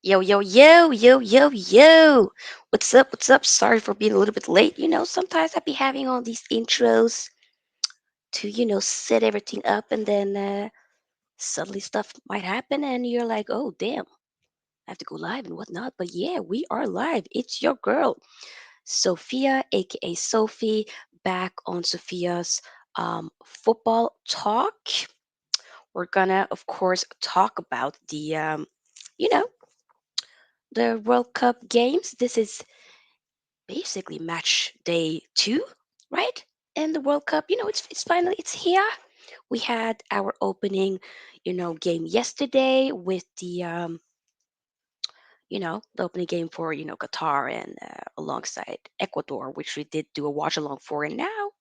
Yo, yo, yo, yo, yo, yo. What's up? What's up? Sorry for being a little bit late. Sometimes I be having all these intros to, set everything up and then suddenly stuff might happen and you're like, oh, damn, I have to go live and whatnot. But yeah, we are live. It's your girl, Sofia, aka Sofi, back on Sofia's football talk. We're gonna, of course, talk about you know, the World Cup games. This is basically match day two, right? And the World Cup, it's finally it's here. We had our opening, game yesterday with the opening game for Qatar and alongside Ecuador, which we did do a watch along for. And now,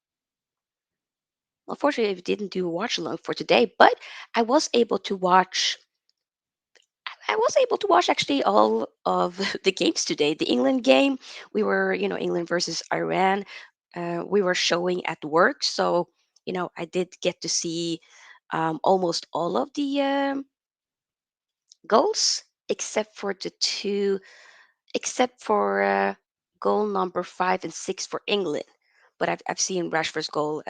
unfortunately, we didn't do a watch along for today, but I was able to watch. I was able to watch actually all of the games today. The England game, we were, England versus Iran. We were showing at work, so I did get to see almost all of the goals, except for except for goal number 5 and 6 for England. But I've seen Rashford's goal,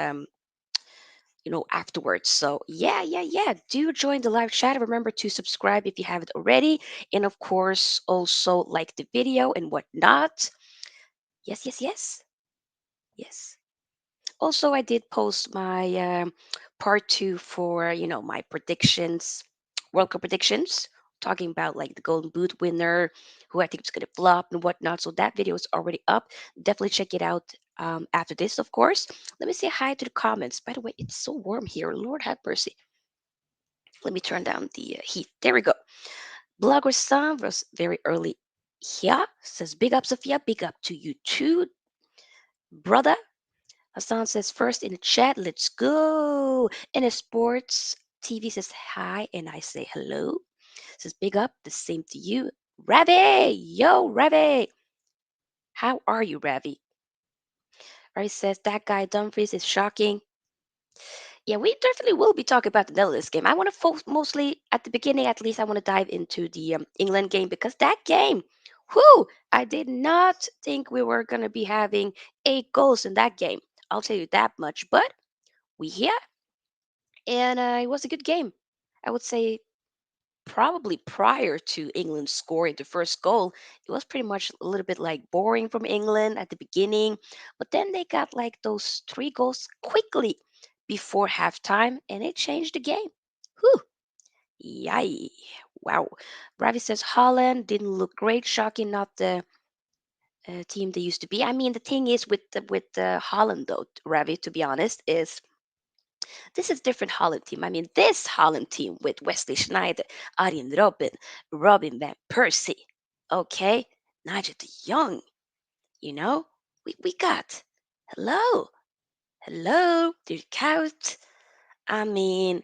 afterwards. So yeah, yeah, yeah. Do join the live chat. Remember to subscribe if you haven't already, and of course also like the video and whatnot. Yes, yes, yes, yes. Also, I did post my part two for my predictions, World Cup predictions, talking about like the Golden Boot winner, who I think is going to flop and whatnot. So that video is already up. Definitely check it out after this, of course. Let me say hi to the comments. By the way, it's so warm here. Lord have mercy. Let me turn down the heat. There we go. Blogger Sam was very early here. Says big up, Sophia. Big up to you too, brother. Hassan says first in the chat, let's go. And a sports TV says hi, and I say hello. Says big up, the same to you. Ravi! Yo, Ravi! How are you, Ravi? Ravi says that guy Dumfries is shocking. Yeah, we definitely will be talking about the Netherlands game. I want to mostly at the beginning, at least, I want to dive into the England game because that game, whoo, I did not think we were going to be having 8 goals in that game. I'll tell you that much. But we here, and it was a good game. I would say probably prior to England scoring the first goal, it was pretty much a little bit like boring from England at the beginning. But then they got like those 3 goals quickly before halftime, and it changed the game. Whew. Yay. Wow. Ravi says Holland didn't look great. Shocking, not the team they used to be. I mean, the thing is with Holland, though, Ravi, to be honest, is this is different Holland team. I mean, this Holland team with Wesley Schneider, Arjen Robben, Robin van Persie, okay, Nigel de Jong. You know, we got hello, hello, Dirk Kuyt. I mean,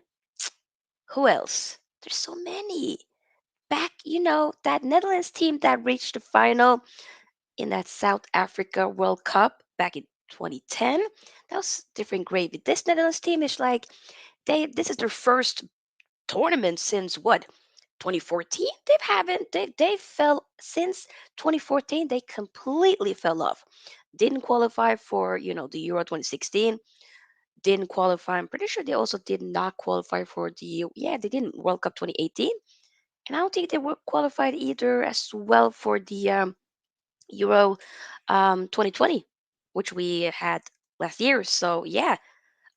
who else? There's so many. Back, that Netherlands team that reached the final in that South Africa World Cup back in 2010. That was different gravy. This Netherlands team is like this is their first tournament since what 2014. They fell since 2014. They completely fell off. Didn't qualify for the Euro 2016. Didn't qualify. I'm pretty sure they also did not qualify for the they didn't World Cup 2018, and I don't think they were qualified either as well for the Euro 2020, which we had last year. So yeah,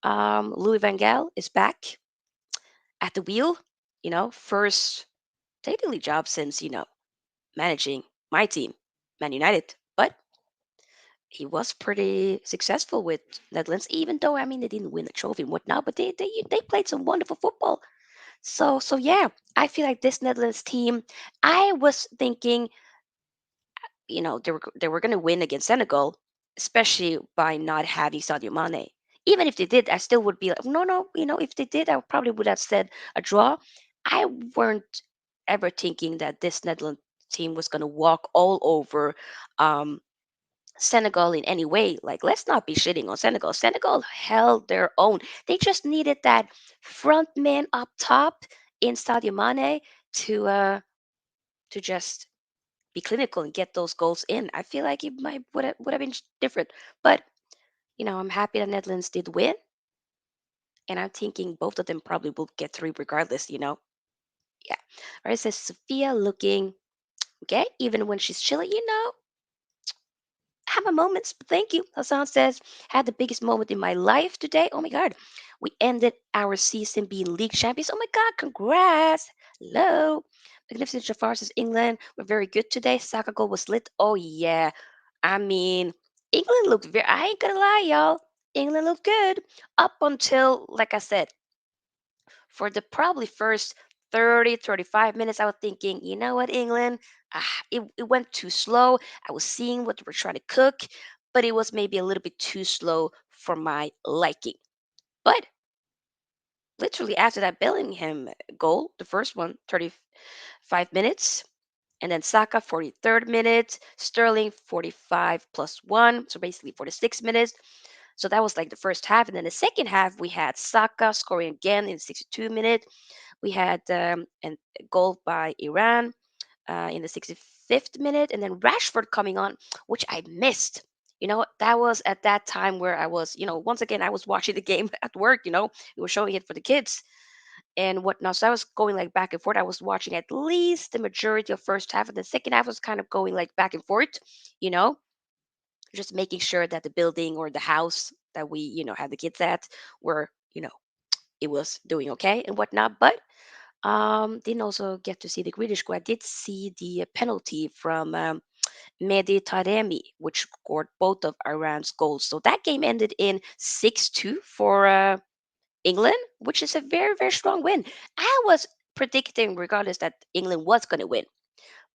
Louis Van Gaal is back at the wheel. First technically job since managing my team, Man United. But he was pretty successful with Netherlands, even though I mean they didn't win a trophy and whatnot, but they played some wonderful football. So yeah, I feel like this Netherlands team. I was thinking, they were going to win against Senegal, especially by not having Sadio Mane. Even if they did, I still would be like, no, no. If they did, I probably would have said a draw. I weren't ever thinking that this Netherlands team was going to walk all over um, Senegal in any way. Like, let's not be shitting on Senegal. Senegal held their own. They just needed that front man up top in Sadio Mane to to just be clinical and get those goals in. I feel like it might would have been different. But I'm happy the Netherlands did win, and I'm thinking both of them probably will get through regardless. Yeah. All right, it says Sophia looking okay, even when she's chilly, have my moments, but thank you. Hassan says, had the biggest moment in my life today. Oh my God. We ended our season being league champions. Oh my God, congrats. Hello. Magnificent Jafar says, England were very good today. Saka goal was lit. Oh yeah. I mean, England looked very, I ain't gonna lie, y'all. England looked good up until, like I said, for the probably first 30, 35 minutes, I was thinking, you know what, England? It went too slow. I was seeing what they were trying to cook, but it was maybe a little bit too slow for my liking. But literally after that Bellingham goal, the first one, 35 minutes, and then Saka, 43rd minute, Sterling, 45 plus one, so basically 46 minutes. So that was like the first half. And then the second half, we had Saka scoring again in 62 minutes. We had a goal by Iran in the 65th minute, and then Rashford coming on, which I missed. That was at that time where I was, once again, I was watching the game at work. We were showing it for the kids and whatnot. So I was going like back and forth. I was watching at least the majority of first half, and the second half was kind of going like back and forth. You know, just making sure that the building or the house that we, had the kids at were, it was doing okay and whatnot. But didn't also get to see the Grealish goal. I did see the penalty from Mehdi Taremi, which scored both of Iran's goals. So that game ended in 6-2 for England, which is a very, very strong win. I was predicting, regardless, that England was going to win,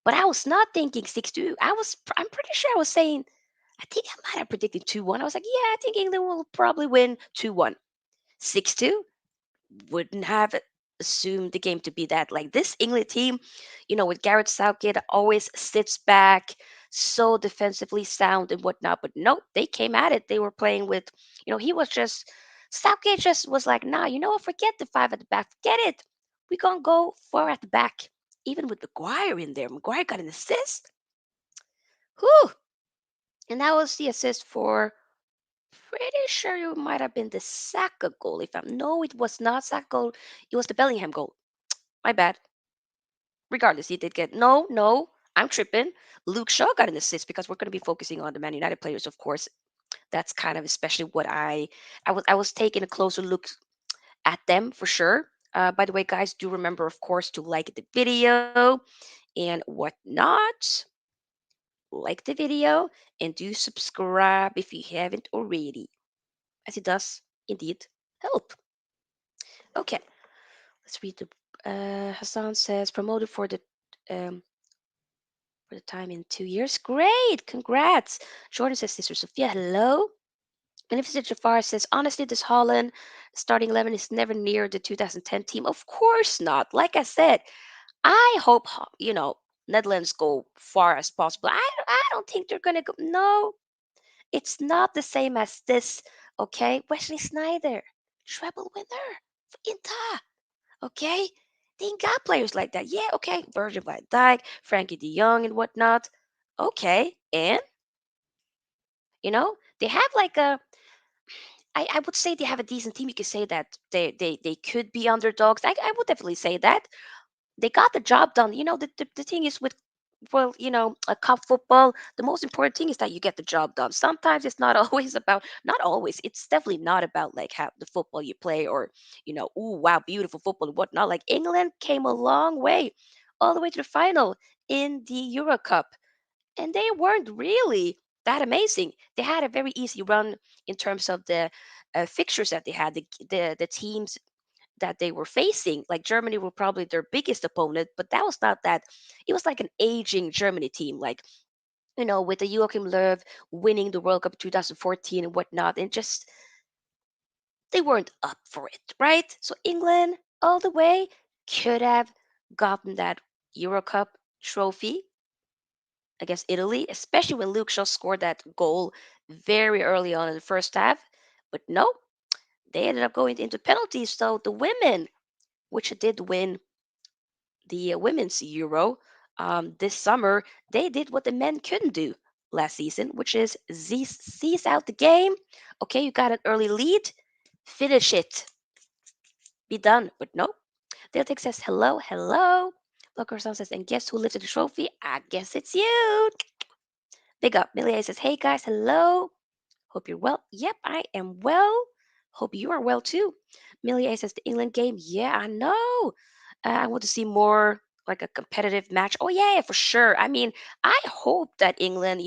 but I was not thinking 6-2. I'm pretty sure I was saying, I think I might have predicted 2-1. I was like, yeah, I think England will probably win 2-1. 6-2, wouldn't have assumed the game to be that. Like this England team, with Gareth Southgate always sits back, so defensively sound and whatnot. But no, they came at it. They were playing with, he was just Southgate just was like, nah, you know what? Forget the five at the back. Forget it. We gonna go four at the back. Even with Maguire in there, Maguire got an assist. Whew. And that was the assist for pretty sure it might have been the Saka goal. If I'm no, it was not Saka goal. It was the Bellingham goal. My bad. Regardless, he did get no. I'm tripping. Luke Shaw got an assist because we're going to be focusing on the Man United players, of course. That's kind of especially what I was taking a closer look at them for sure. By the way, guys, do remember, of course, to like the video and whatnot. Like the video and do subscribe if you haven't already, as it does indeed help. Okay, let's read the. Hassan says promoted um, for the time in 2 years. Great, congrats. Jordan says, Sister Sophia, hello. Beneficent Jafar says, honestly, this Holland starting 11 is never near the 2010 team. Of course not. Like I said, I hope, Netherlands go far as possible. I don't think they're going to go. No, it's not the same as this, okay? Wesley Snyder, treble winner for Inter. Okay? They ain't got players like that. Yeah, okay. Virgil van Dijk, Frankie de Jong, and whatnot. Okay. And, they have like I would say they have a decent team. You could say that they could be underdogs. I would definitely say that. They got the job done. The thing is with, well, a cup football, the most important thing is that you get the job done. Sometimes it's not always about, not always, it's definitely not about like how the football you play or, ooh, wow, beautiful football and whatnot. Like England came a long way, all the way to the final in the Euro Cup, and they weren't really that amazing. They had a very easy run in terms of the fixtures that they had, the teams that they were facing. Like Germany were probably their biggest opponent, but that was not that. It was like an aging Germany team, like with the Joachim Löw winning the World Cup 2014 and whatnot, and just they weren't up for it, right? So England, all the way, could have gotten that Euro Cup trophy against Italy, especially when Luke Shaw scored that goal very early on in the first half. But no, they ended up going into penalties. So the women, which did win the women's Euro, This summer, they did what the men couldn't do last season, which is seize out the game. Okay, you got an early lead, finish it, be done. But no, Deltic says, hello, hello. Locker says, and guess who lifted the trophy? I guess it's you. Big up. Millie says, hey guys, hello. Hope you're well. Yep, I am well. Hope you are well too. Millie A says the England game. Yeah, I know. I want to see more like a competitive match. Oh yeah, for sure. I mean, I hope that England,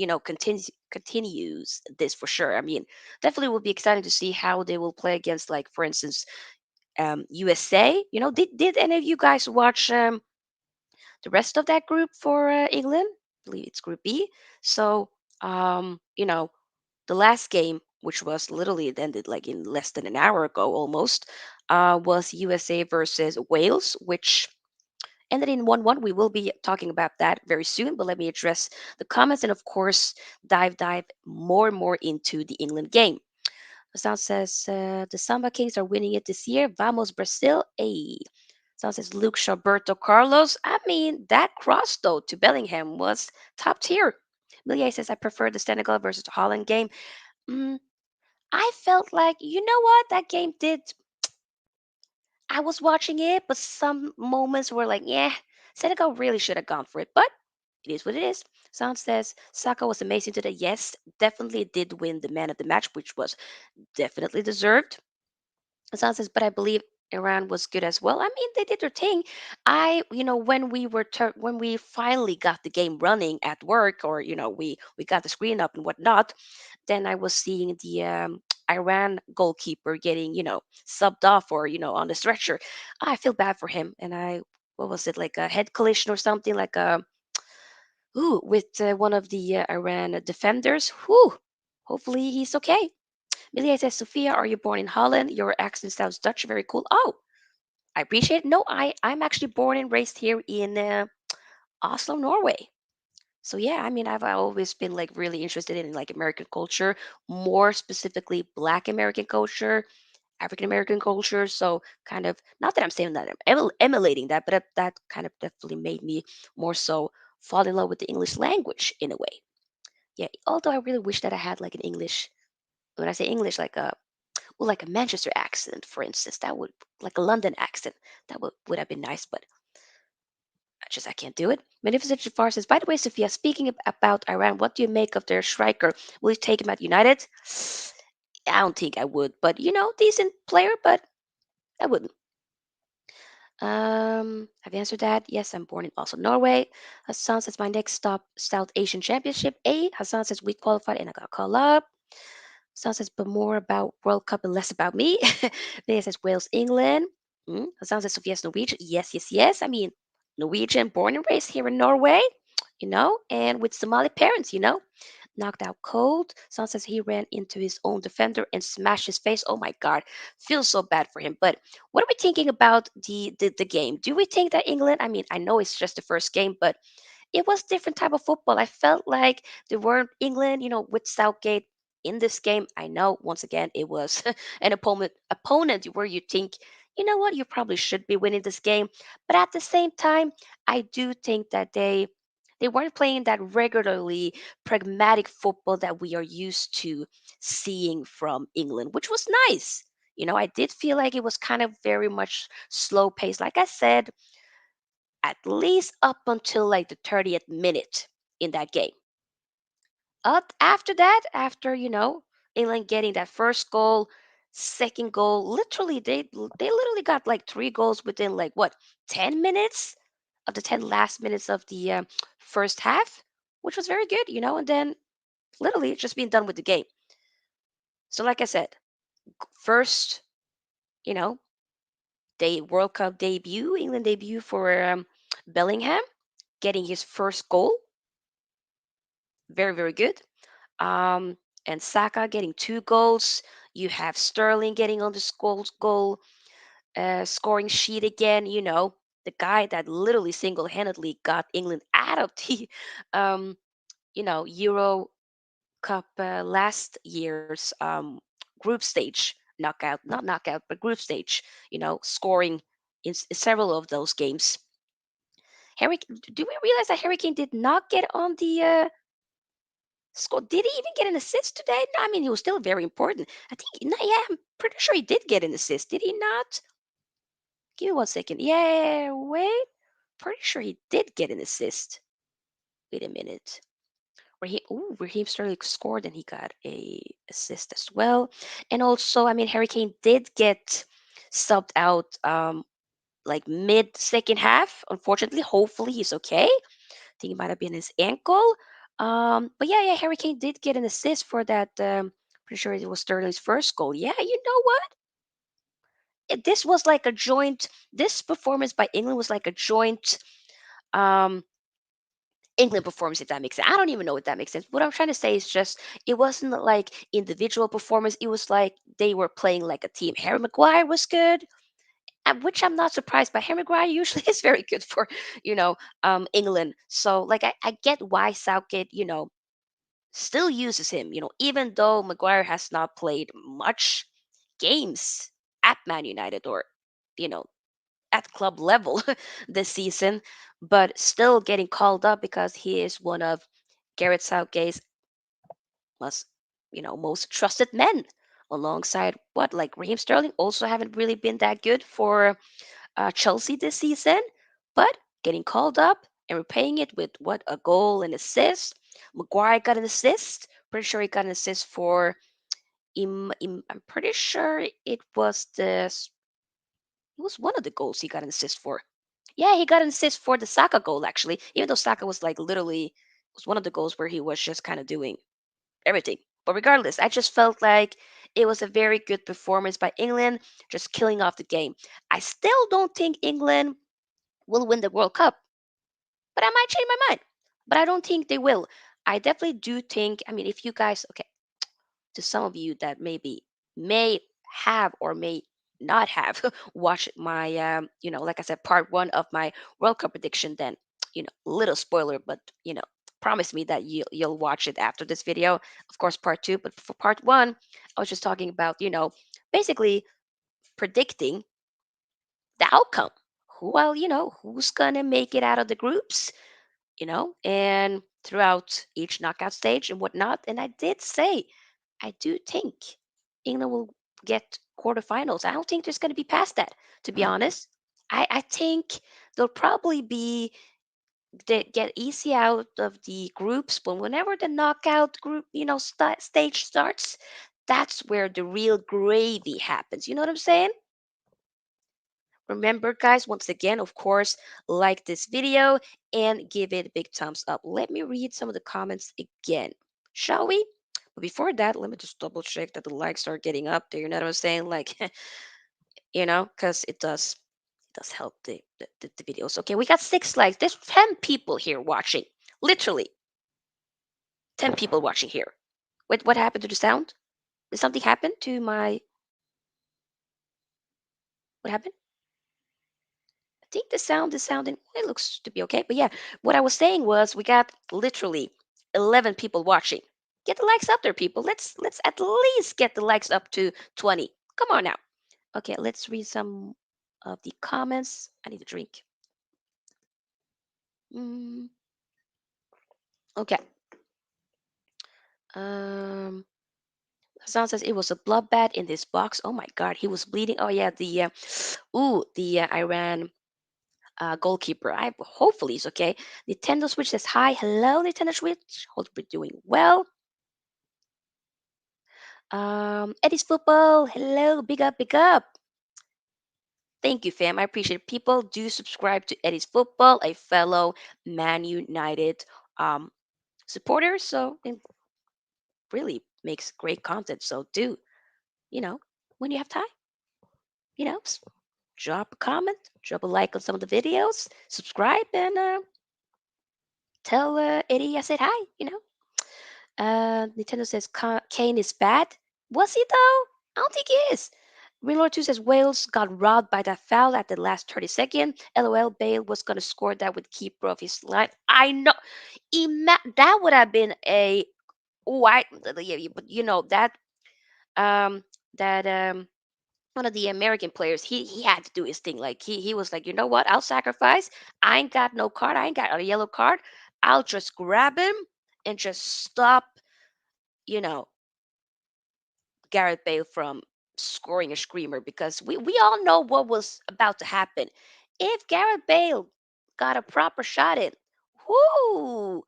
continues this for sure. I mean, definitely will be exciting to see how they will play against, like, for instance, USA. Did any of you guys watch the rest of that group for England? I believe it's Group B. So, um, you know, the last game, which was literally it ended like in less than an hour ago almost, was USA versus Wales, which ended in 1-1. We will be talking about that very soon, but let me address the comments and, of course, dive more and more into the England game. Sound says the Samba Kings are winning it this year. Vamos Brazil. A. Sound says Luke Roberto Carlos. I mean, that cross though to Bellingham was top tier. Millier says I prefer the Senegal versus Holland game. Mm, I felt like, you know what, that game did. I was watching it, but some moments were like, yeah, Senegal really should have gone for it. But it is what it is. Sound says Saka was amazing today. Yes, definitely did win the man of the match, which was definitely deserved. Sound says, but I believe Iran was good as well. I mean, they did their thing. When when we finally got the game running at work, or we got the screen up and whatnot, then I was seeing the Iran goalkeeper getting, subbed off, or, on the stretcher. I feel bad for him. And what was it, like a head collision or something, like with one of the Iran defenders. Whew, hopefully he's okay. Milia says, Sofia, are you born in Holland? Your accent sounds Dutch. Very cool. Oh, I appreciate it. No, I'm actually born and raised here in Oslo, Norway. So yeah, I mean, I've always been like really interested in like American culture, more specifically Black American culture, African American culture. So kind of, not that I'm saying that I'm emulating that, but that kind of definitely made me more so fall in love with the English language in a way. Yeah, although I really wish that I had like an English, when I say English, like a Manchester accent, for instance, that would, like a London accent, that would have been nice, but I can't do it. Magnificent Jafar says, by the way, Sophia, speaking about Iran, what do you make of their striker? Will you take him at United? I don't think I would, but decent player, but I wouldn't. Have you answered that? Yes, I'm born in Oslo, Norway. Hassan says, my next stop, South Asian Championship. A. Hassan says, we qualified and I got called up. Hassan says, but more about World Cup and less about me. Leah says, Wales, England. Hassan says, Sophia's Norwegian. Yes, yes, yes. I mean, Norwegian, born and raised here in Norway, and with Somali parents, knocked out cold. Son says he ran into his own defender and smashed his face. Oh my God, feels so bad for him. But what are we thinking about the game? Do we think that England? I mean, I know it's just the first game, but it was different type of football. I felt like there weren't England, with Southgate in this game. I know once again it was an opponent where you think, you know what, you probably should be winning this game. But at the same time, I do think that they weren't playing that regularly pragmatic football that we are used to seeing from England, which was nice. I did feel like it was kind of very much slow pace. Like I said, at least up until like the 30th minute in that game. Up after that, after England getting that first goal, second goal, literally they literally got like three goals within like what 10 minutes of the 10 last minutes of the first half, which was very good, and then literally just being done with the game. So like I said, first, you know, day World Cup debut, England debut for Bellingham, getting his first goal, very very good. um, and Saka getting two goals. You have Sterling getting on the scoring sheet again. The guy that literally single-handedly got England out of the, um, Euro Cup last year's group stage knockout, not knockout, but group stage. Scoring in several of those games. Harry, do we realize that Harry Kane did not get on the score? Did he even get an assist today? No, I mean, he was still very important. I think, no, yeah, I'm pretty sure he did get an assist. Did he not? Give me 1 second. Yeah, wait. Pretty sure he did get an assist. Wait a minute. Raheem Sterling scored and he got a assist as well. And also, I mean, Harry Kane did get subbed out like mid second half. Unfortunately, hopefully he's okay. I think it might have been his ankle. But yeah, Harry Kane did get an assist for that. Pretty sure it was Sterling's first goal. Yeah, you know what? This was like a joint. This performance by England was like a joint. Um, England performance, if that makes sense. I don't even know if that makes sense. What I'm trying to say is just it wasn't like individual performance. It was like they were playing like a team. Harry Maguire was good, which I'm not surprised by. Harry Maguire usually is very good for England. So like I get why Southgate still uses him. Even though Maguire has not played much games at Man United or you know at club level this season, but still getting called up because he is one of Gareth Southgate's most, most trusted men. Alongside what, like Raheem Sterling, also haven't really been that good for Chelsea this season, but getting called up and repaying it with what a goal and assist. Maguire got an assist. Pretty sure he got an assist for. I'm pretty sure it was one of the goals he got an assist for. Yeah, he got an assist for the Saka goal actually. Even though Saka was like literally was one of the goals where he was just kind of doing everything. But regardless, I just felt like it was a very good performance by England, just killing off the game. I still don't think England will win the World Cup, but I might change my mind. But I don't think they will. I definitely do think, I mean, if you guys, okay, to some of you that maybe may have or may not have watched my like I said, part one of my World Cup prediction, then little spoiler, but promise me that you'll watch it after this video. Of course, part two, but for part one, I was just talking about basically predicting the outcome. Who's gonna make it out of the groups, and throughout each knockout stage and whatnot. And I did say, I do think England will get quarterfinals. I don't think there's going to be past that, to be honest. I think they'll probably be they get easy out of the groups, but whenever the knockout group, stage starts, that's where the real gravy happens. You know what I'm saying? Remember, guys, once again, of course, like this video and give it a big thumbs up. Let me read some of the comments again, shall we? But before that, let me just double check that the likes are getting up there. You know what I'm saying? Like, because it does help the videos. Okay, we got 6 likes. There's 10 people here watching. Literally, 10 people watching here. Wait, what happened to the sound? Did something happen to my? What happened? I think the sound is sounding, it looks to be okay. But yeah, what I was saying was we got literally 11 people watching. Get the likes up there, people. Let's at least get the likes up to 20. Come on now. Okay, let's read some of the comments. I need a drink. Mm, okay. Um Hassan says it was a bloodbath in this box. Oh my god, he was bleeding. Oh yeah, the Iran goalkeeper. I hopefully he's okay. Nintendo Switch says hi, hello Nintendo Switch. Hope you're doing well. Eddie's football, hello, big up, big up. Thank you, fam. I appreciate it. People do subscribe to Eddie's football, a fellow Man United um supporter. So it really makes great content. So do you know when you have time, drop a comment, drop a like on some of the videos, subscribe, and tell Eddie I said hi. Nintendo says Kane is bad. Was he though? I don't think he is. Reload 2 says Wales got robbed by that foul at the last 30 seconds. LOL, Bale was going to score that with keeper of his line. I know. That would have been a. Oh, yeah, but that um that one of the American players, he had to do his thing. Like he was like, you know what? I'll sacrifice. I ain't got no card. I ain't got a yellow card. I'll just grab him and just stop, you know, Gareth Bale from scoring a screamer because we all know what was about to happen. If Gareth Bale got a proper shot in, whoo,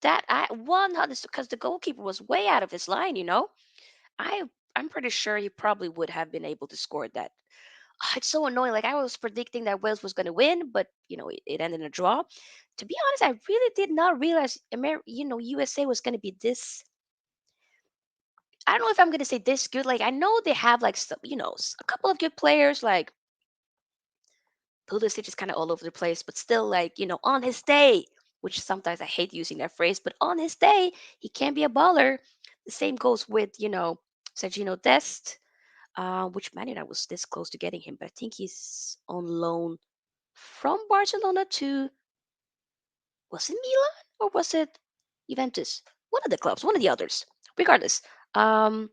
that I 100 because the goalkeeper was way out of his line. I I'm pretty sure he probably would have been able to score that. It's so annoying. Like I was predicting that Wales was going to win, but it ended in a draw. To be honest, I really did not realize USA was going to be this. I don't know if I'm going to say this good. Like I know they have like some, a couple of good players. Like Pulisic is kind of all over the place, but still, like on his day, which sometimes I hate using that phrase, but on his day, he can be a baller. The same goes with Sergino Dest. Which man I was this close to getting him, but I think he's on loan from Barcelona to, was it Milan or was it Juventus? One of the clubs, one of the others. Regardless, um,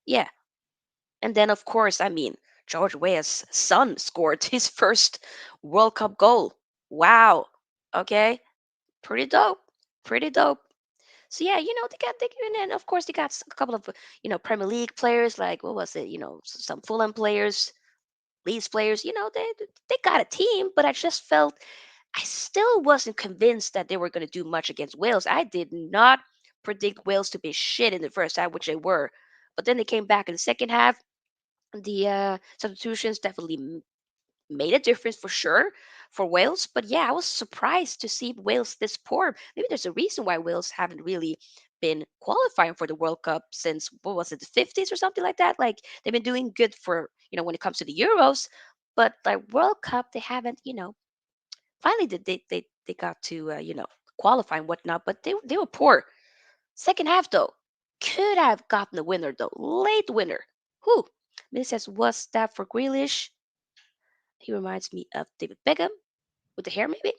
yeah. And then of course, I mean, George Weah's son scored his first World Cup goal. Wow. Okay, pretty dope. Pretty dope. So yeah, and then of course they got a couple of Premier League players like what was it? Some Fulham players, Leeds players. They got a team, but I just felt I still wasn't convinced that they were going to do much against Wales. I did not predict Wales to be shit in the first half, which they were. But then they came back in the second half. The substitutions definitely made a difference for sure for Wales. But yeah, I was surprised to see Wales this poor. Maybe there's a reason why Wales haven't really been qualifying for the World Cup since what was it, the 50s or something like that. Like they've been doing good for when it comes to the Euros, but like World Cup they haven't. Finally they got to qualify and whatnot, but they were poor. Second half though, could have gotten the winner though, late winner. Who? Millie says, was that for Grealish? He reminds me of David Beckham with the hair, maybe.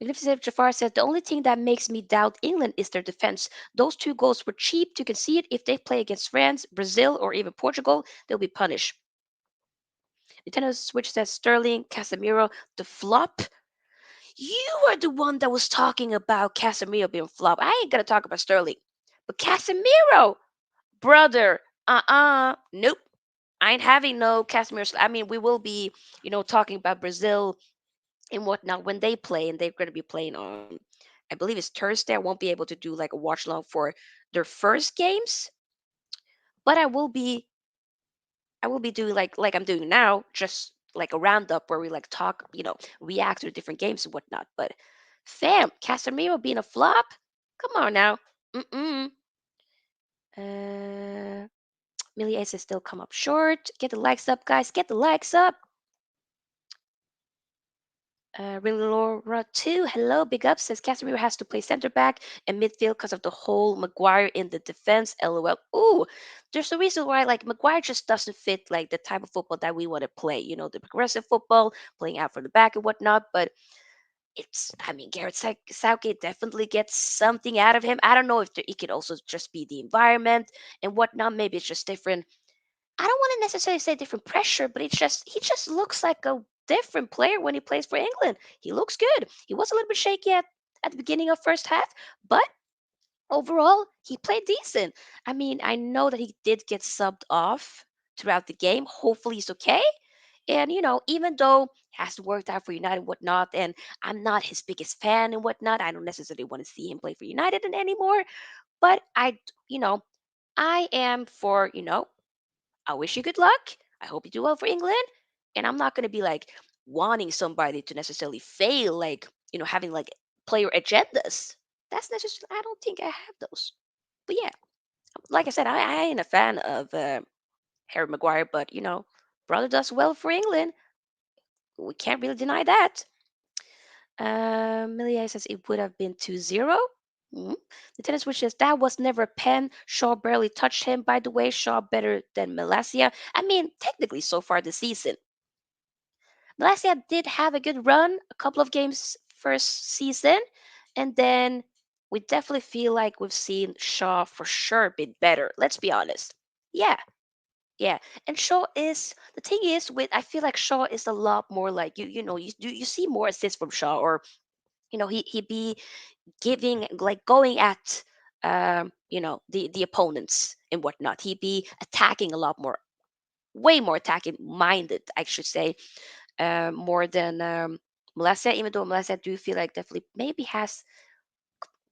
Magnificent Jafar said, the only thing that makes me doubt England is their defense. Those two goals were cheap to concede. If they play against France, Brazil, or even Portugal, they'll be punished. Nintendo Switch says Sterling, Casemiro, the flop. You were the one that was talking about Casemiro being flop. I ain't gonna talk about Sterling. But Casemiro, brother, nope. I ain't having no Casemiro. I mean, we will be, talking about Brazil and whatnot when they play, and they're going to be playing on, I believe it's Thursday. I won't be able to do like a watch along for their first games, but I will be doing like I'm doing now, just like a roundup where we like talk, react to different games and whatnot. But fam, Casemiro being a flop, come on now. Mm-mm. Uh, Millie Ace has still come up short. Get the likes up, guys. Get the likes up. Really Laura too. Hello, big up. Says Casemiro has to play center back and midfield because of the whole Maguire in the defense. LOL. Ooh, there's a reason why like Maguire just doesn't fit like the type of football that we want to play. The progressive football, playing out from the back and whatnot. But I mean, Garrett Southgate definitely gets something out of him. I don't know if it could also just be the environment and whatnot. Maybe it's just different. I don't want to necessarily say different pressure, but he just looks like a different player when he plays for England. He looks good. He was a little bit shaky at the beginning of first half, but overall he played decent. I mean, I know that he did get subbed off throughout the game. Hopefully he's okay. And even though it hasn't worked out for United and whatnot, and I'm not his biggest fan and whatnot, I don't necessarily want to see him play for United anymore. But I am for I wish you good luck. I hope you do well for England. And I'm not going to be like wanting somebody to necessarily fail, like, having like player agendas. That's necessarily, I don't think I have those. But yeah, like I said, I ain't a fan of Harry Maguire, but, brother does well for England. We can't really deny that. Milia says it would have been 2-0. Mm. The tennis which says that was never a pen. Shaw barely touched him. By the way, Shaw better than Malacia. I mean, technically, so far this season, Malacia did have a good run, a couple of games first season, and then we definitely feel like we've seen Shaw for sure been better. Let's be honest. Yeah, Yeah, and Shaw is the thing is with I feel like Shaw is a lot more like you see more assists from Shaw, or he be giving, like, going at the opponents and whatnot. He be attacking a lot more, way more attacking minded, I should say, more than Malacia. Even though Malacia, I do feel like definitely maybe has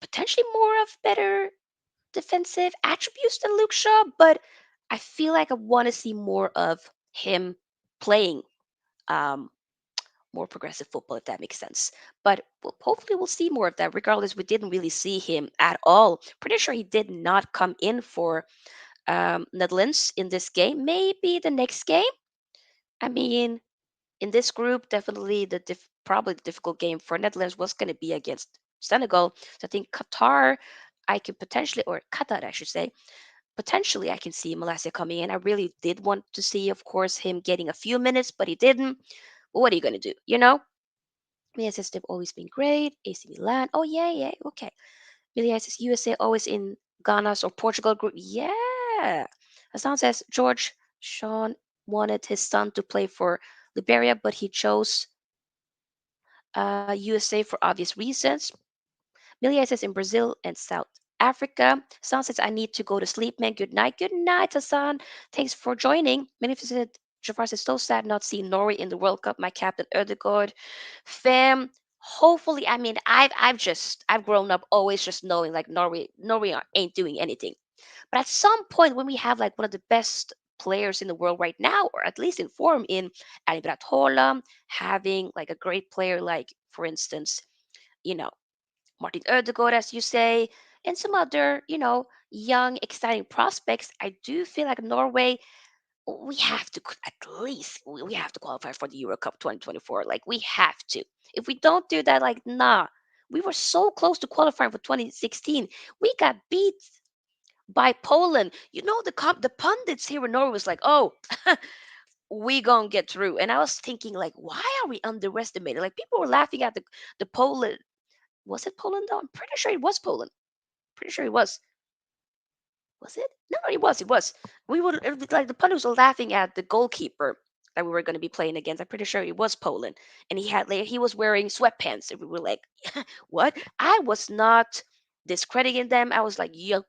potentially more of better defensive attributes than Luke Shaw, but I feel like I want to see more of him playing um, more progressive football, if that makes sense. But hopefully we'll see more of that. Regardless, we didn't really see him at all. Pretty sure he did not come in for Netherlands in this game. Maybe the next game. I mean, in this group, definitely probably the difficult game for Netherlands was going to be against Senegal. So I think Qatar, I could potentially, or Qatar, I should say, potentially I can see Malacia coming in. I really did want to see, of course, him getting a few minutes, but he didn't. But what are you going to do? Melia says they've always been great. AC Milan. Oh, yeah, yeah. Okay. Melia says USA always in Ghana's or Portugal group. Yeah. Hassan says George Sean wanted his son to play for Liberia, but he chose USA for obvious reasons. Milia says in Brazil and South Africa. Hassan says, I need to go to sleep, man. Good night. Good night, Hassan. Thanks for joining. Magnificent Jafar says, so sad not seeing Norway in the World Cup. My captain Erdegaard. Fam. Hopefully, I mean, I've grown up always just knowing like Norway ain't doing anything. But at some point when we have like one of the best players in the world right now, or at least in form in Alibrat Holland, having like a great player like, for instance, you know, Martin Ødegaard, as you say, and some other, young, exciting prospects, I do feel like Norway, we have to at least we have to qualify for the Euro Cup 2024. Like we have to. If we don't do that, like nah. We were so close to qualifying for 2016. We got beat by Poland. The pundits here in Norway was like, oh, we gonna get through. And I was thinking, like, why are we underestimated? Like people were laughing at the Poland. Was it Poland though? I'm pretty sure it was Poland. Pretty sure it was. Was it? No, it was. It was. We were like the pundits were laughing at the goalkeeper that we were going to be playing against. I'm pretty sure it was Poland, and he was wearing sweatpants, and we were like, "What?" I was not discrediting them. I was like, "Yo,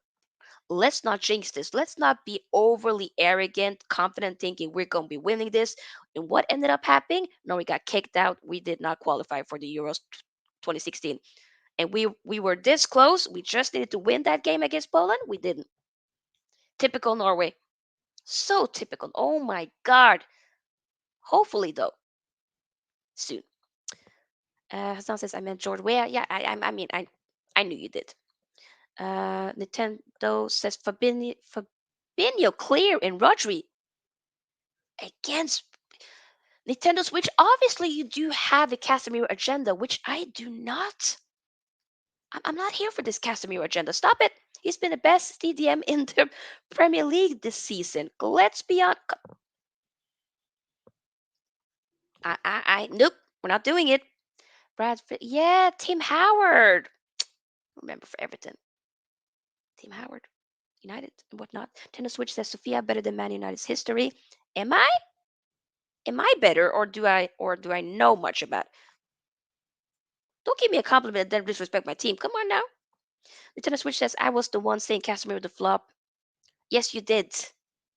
let's not jinx this. Let's not be overly arrogant, confident, thinking we're going to be winning this." And what ended up happening? No, we got kicked out. We did not qualify for the Euros 2016, and we were this close. We just needed to win that game against Poland. We didn't. Typical Norway. So typical. Oh my God. Hopefully, though, soon. Hassan says, I meant George. Where? Yeah, I mean, I knew you did. Nintendo says Fabinho clear and Rodri against Nintendo Switch. Obviously, you do have a Casemiro agenda, which I do not. I'm not here for this Casemiro agenda. Stop it. He's been the best CDM in the Premier League this season. Let's be on. Nope, we're not doing it. Bradford, yeah, Tim Howard. Remember for Everton, Tim Howard, United and whatnot. Tennis Switch says Sofia better than Man United's history. Am I? Am I better, or do I know much about? Don't give me a compliment and then disrespect my team. Come on now. The Tennis Switch says I was the one saying Casemiro the flop. Yes, you did.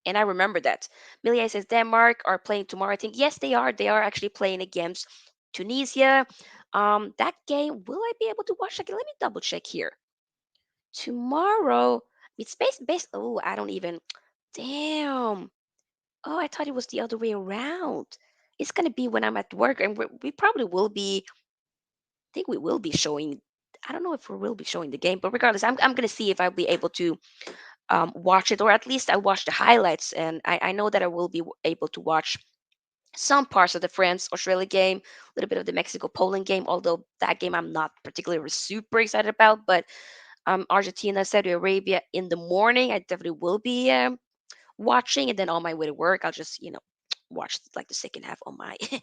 And I remember that. Milia says Denmark are playing tomorrow. I think yes, they are. They are actually playing against Tunisia. That game, will I be able to watch that game? Let me double check here. Tomorrow, it's based. Oh, I don't even. Damn. Oh, I thought it was the other way around. It's gonna be when I'm at work, and we probably will be. I think we will be showing. I don't know if we will be showing the game, but regardless, I'm gonna see if I'll be able to watch it, or at least I watch the highlights, and I know that I will be able to watch some parts of the France Australia game, a little bit of the Mexico Poland game. Although that game I'm not particularly super excited about, but Argentina, Saudi Arabia in the morning. I definitely will be watching, and then on my way to work, I'll just watch like the second half on my on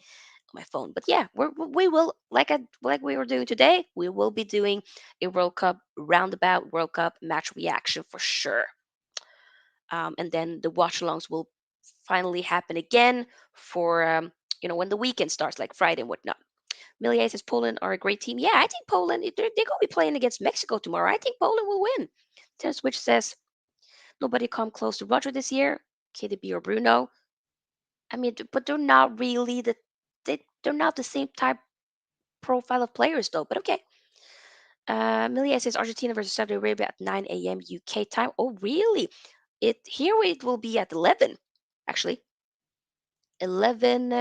my phone. But yeah, we will like we were doing today. We will be doing a World Cup roundabout World Cup match reaction for sure. And then the watch alongs will finally happen again for when the weekend starts, like Friday and whatnot. Milier says Poland are a great team. Yeah, I think Poland, they're going to be playing against Mexico tomorrow. I think Poland will win. Tennis Switch says nobody come close to Roger this year. KDB or Bruno. I mean, but they're not really they're not the same type profile of players though. But okay. Milier says Argentina versus Saudi Arabia at 9 a.m. UK time. Oh, really? It will be at 11, actually. 11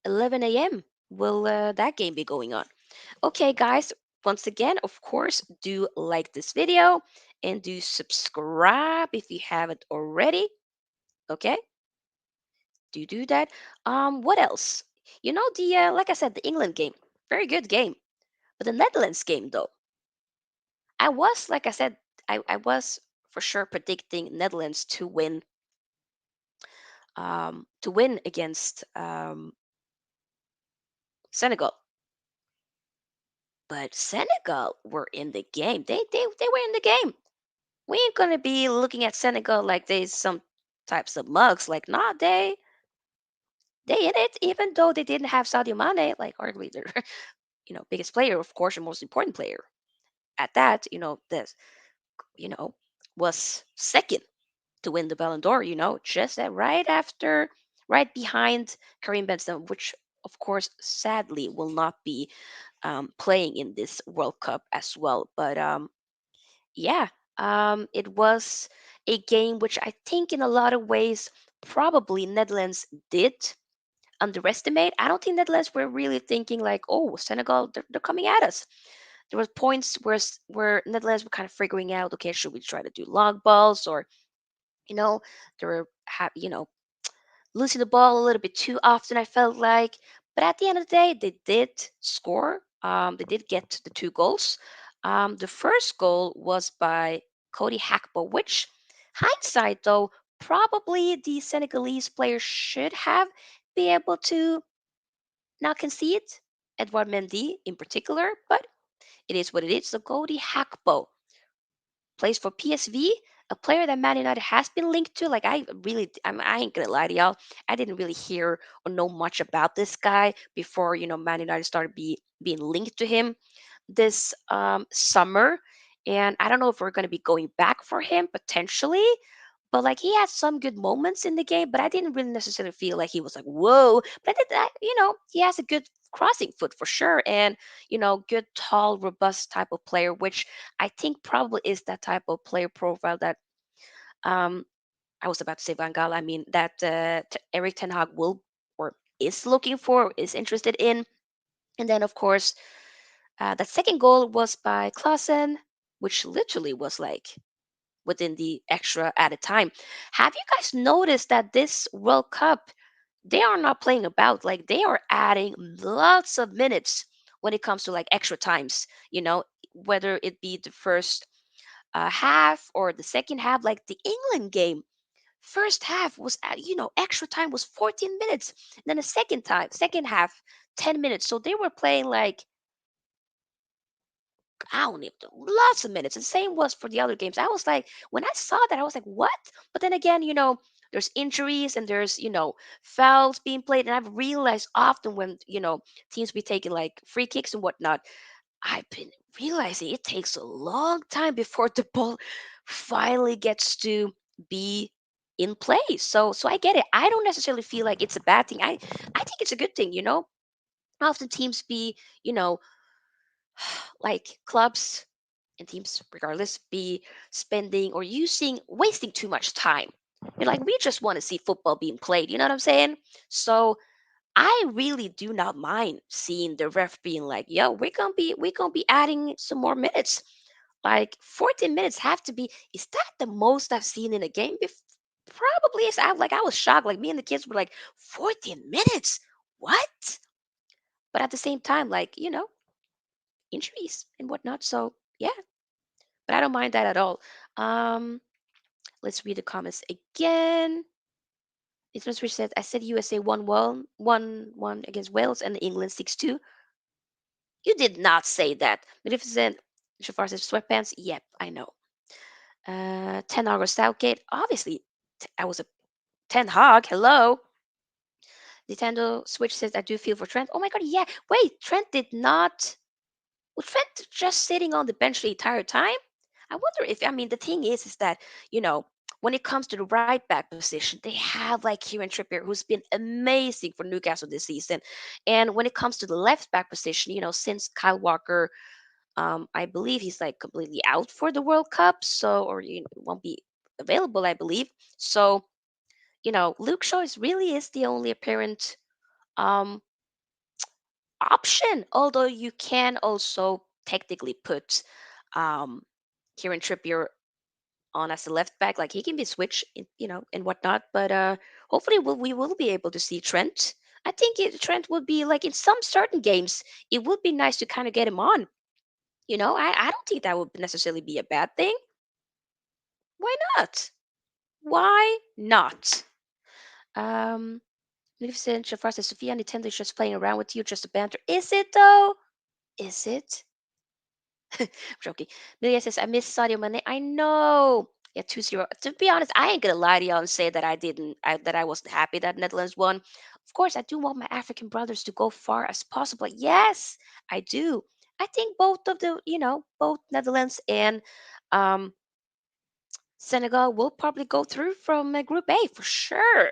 11 a.m. will that game be going on? Okay, guys. Once again, of course, do like this video and do subscribe if you haven't already. Okay, do that. What else? The like I said, the England game, very good game. But the Netherlands game, though, I was like I said, I was for sure predicting Netherlands to win against Senegal. But Senegal were in the game. They were in the game. We ain't gonna be looking at Senegal like they some types of mugs. Like, nah, they in it, even though they didn't have Sadio Mane, like arguably their biggest player, of course, and most important player. At that, this you know was second to win the Ballon d'Or. Just that right behind Karim Benzema, which of course sadly will not be playing in this World Cup as well. But yeah, it was a game which I think in a lot of ways probably Netherlands did underestimate. I don't think Netherlands were really thinking like, oh, Senegal, they're coming at us. There was points where Netherlands were kind of figuring out, okay, should we try to do long balls or you know they were losing the ball a little bit too often, I felt like. But at the end of the day, they did score. They did get the two goals. The first goal was by Cody Hakpo, which, hindsight though, probably the Senegalese player should have been able to not concede. Edouard Mendy in particular, but it is what it is. So Cody Hakpo plays for PSV, a player that Man United has been linked to. Like I ain't gonna lie to y'all, I didn't really hear or know much about this guy before Man United started being linked to him this summer, and I don't know if we're gonna be going back for him potentially. But like he had some good moments in the game, but I didn't really necessarily feel like he was like whoa. But I did that, he has a good crossing foot for sure, and good tall, robust type of player, which I think probably is that type of player profile that um I was about to say Van Gaal. I mean that Eric Ten Hag will or is looking for, is interested in. And then of course that second goal was by Klaassen, which literally was like within the extra added time. Have you guys noticed that this World Cup, they are not playing about, like they are adding lots of minutes when it comes to like extra times, whether it be the first half or the second half, like the England game. First half was, extra time was 14 minutes. And then the second half, 10 minutes. So they were playing like I don't even lots of minutes. And same was for the other games. I was like, when I saw that, I was like, what? But then again, there's injuries and there's, fouls being played. And I've realized often when, teams be taking like free kicks and whatnot, I've been realizing it takes a long time before the ball finally gets to be in place. So I get it. I don't necessarily feel like it's a bad thing. I think it's a good thing. Often teams be, you know, like clubs and teams regardless be spending or wasting too much time. Like we just want to see football being played, you know what I'm saying? So I really do not mind seeing the ref being like, yo, we're gonna be adding some more minutes. Like 14 minutes have to be, is that the most I've seen in a game probably is. I was shocked, like me and the kids were like 14 minutes, what? But at the same time, like injuries and whatnot, so yeah, but I don't mind that at all. Um, let's read the comments again. It's Rich said, I said USA won well, 1-1 against Wales and England 6-2. You did not say that. Magnificent. Shafar says sweatpants. Yep, I know. 10 hours Southgate. Obviously, I was a Ten Hog, hello. Nintendo Switch says I do feel for Trent. Oh my god, yeah. Wait, Trent did not. Was Trent just sitting on the bench the entire time? I wonder if I mean the thing is that you know when it comes to the right back position, they have like Kieran Trippier, who's been amazing for Newcastle this season, and when it comes to the left back position, since Kyle Walker, I believe he's like completely out for the World Cup, so or won't be available, I believe. So Luke Shaw really is the only apparent um, option. Although you can also technically put um, Kieran Trippier on as a left back, like he can be switched, and whatnot. But hopefully, we will be able to see Trent. I think Trent would be like in some certain games. It would be nice to kind of get him on. I don't think that would necessarily be a bad thing. Why not? Why not? Um, Magnificent Jafar says, Sophia, Nintendo is just playing around with you, just a banter. Is it though? Is it? I'm joking. Lilia says, I miss Sadio Mane. I know. Yeah, 2-0. To be honest, I ain't gonna lie to y'all and say that that I wasn't happy that Netherlands won. Of course, I do want my African brothers to go far as possible. Yes, I do. I think both Netherlands and um, Senegal will probably go through from Group A for sure.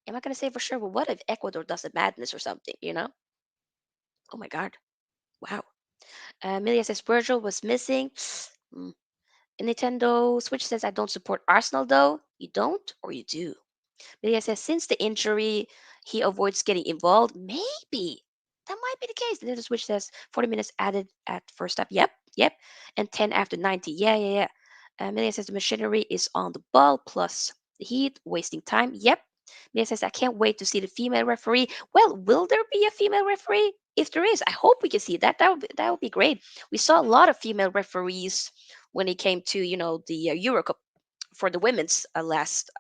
Am I gonna say for sure? Well, what if Ecuador does a madness or something? Oh my God. Wow. Amelia says Virgil was missing. Mm. Nintendo Switch says I don't support Arsenal though. You don't or you do? Lydia says since the injury, he avoids getting involved. Maybe that might be the case. Nintendo Switch says 40 minutes added at first up. Yep, yep. And 10 after 90. Yeah, yeah, yeah. Amelia says the machinery is on the ball plus the heat, wasting time. Yep. Mia says I can't wait to see the female referee. Well, will there be a female referee? If there is, I hope we can see that. That would be great. We saw a lot of female referees when it came to the Euro Cup for the women's last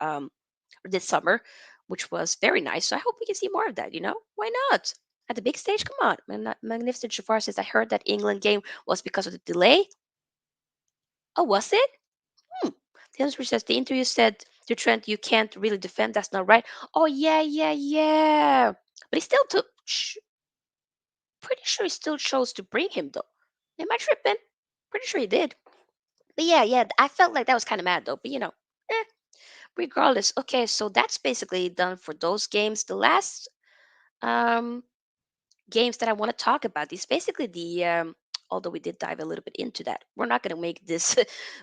this summer, which was very nice. So I hope we can see more of that. Why not? At the big stage, come on. Magnificent Shafar says, I heard that England game was because of the delay. Oh, was it? Hmm. Taylor says, the interview said to Trent, you can't really defend. That's not right. Oh, yeah, yeah, yeah. But he still took, pretty sure he still chose to bring him, though. Am I tripping? Pretty sure he did. But yeah, yeah, I felt like that was kind of mad, though. But eh, regardless. Okay, so that's basically done for those games. The last um, games that I want to talk about is basically although we did dive a little bit into that. We're not going to make this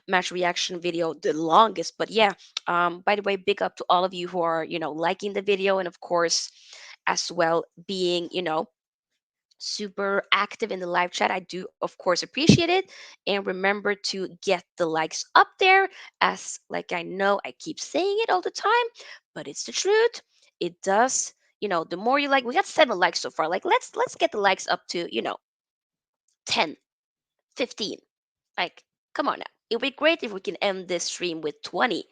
match reaction video the longest, but yeah. By the way, big up to all of you who are liking the video, and of course, as well being super active in the live chat. I do, of course, appreciate it. And remember to get the likes up there, as like I know I keep saying it all the time, but it's the truth. It does. The more you like, we got 7 likes so far. Like let's get the likes up to 10, 15. Like, come on now. It would be great if we can end this stream with 20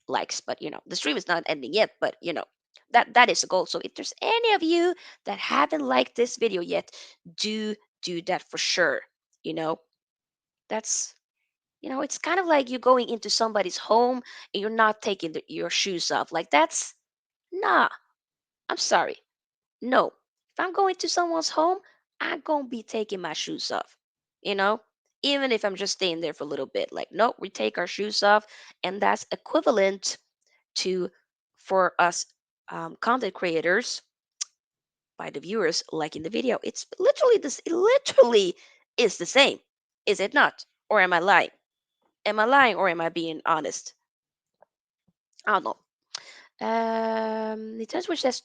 likes, but the stream is not ending yet, but that is the goal. So if there's any of you that haven't liked this video yet, do that for sure. You know, that's it's kind of like you going into somebody's home and you're not taking your shoes off. Like that's nah. I'm sorry. No. If I'm going to someone's home, I'm gonna be taking my shoes off. You know, even if I'm just staying there for a little bit. Like, nope, we take our shoes off, and that's equivalent to for us content creators by the viewers liking the video. It's literally this. It literally is the same, is it not? Or am I lying? Am I lying or am I being honest? I don't know. Nintendo Switch says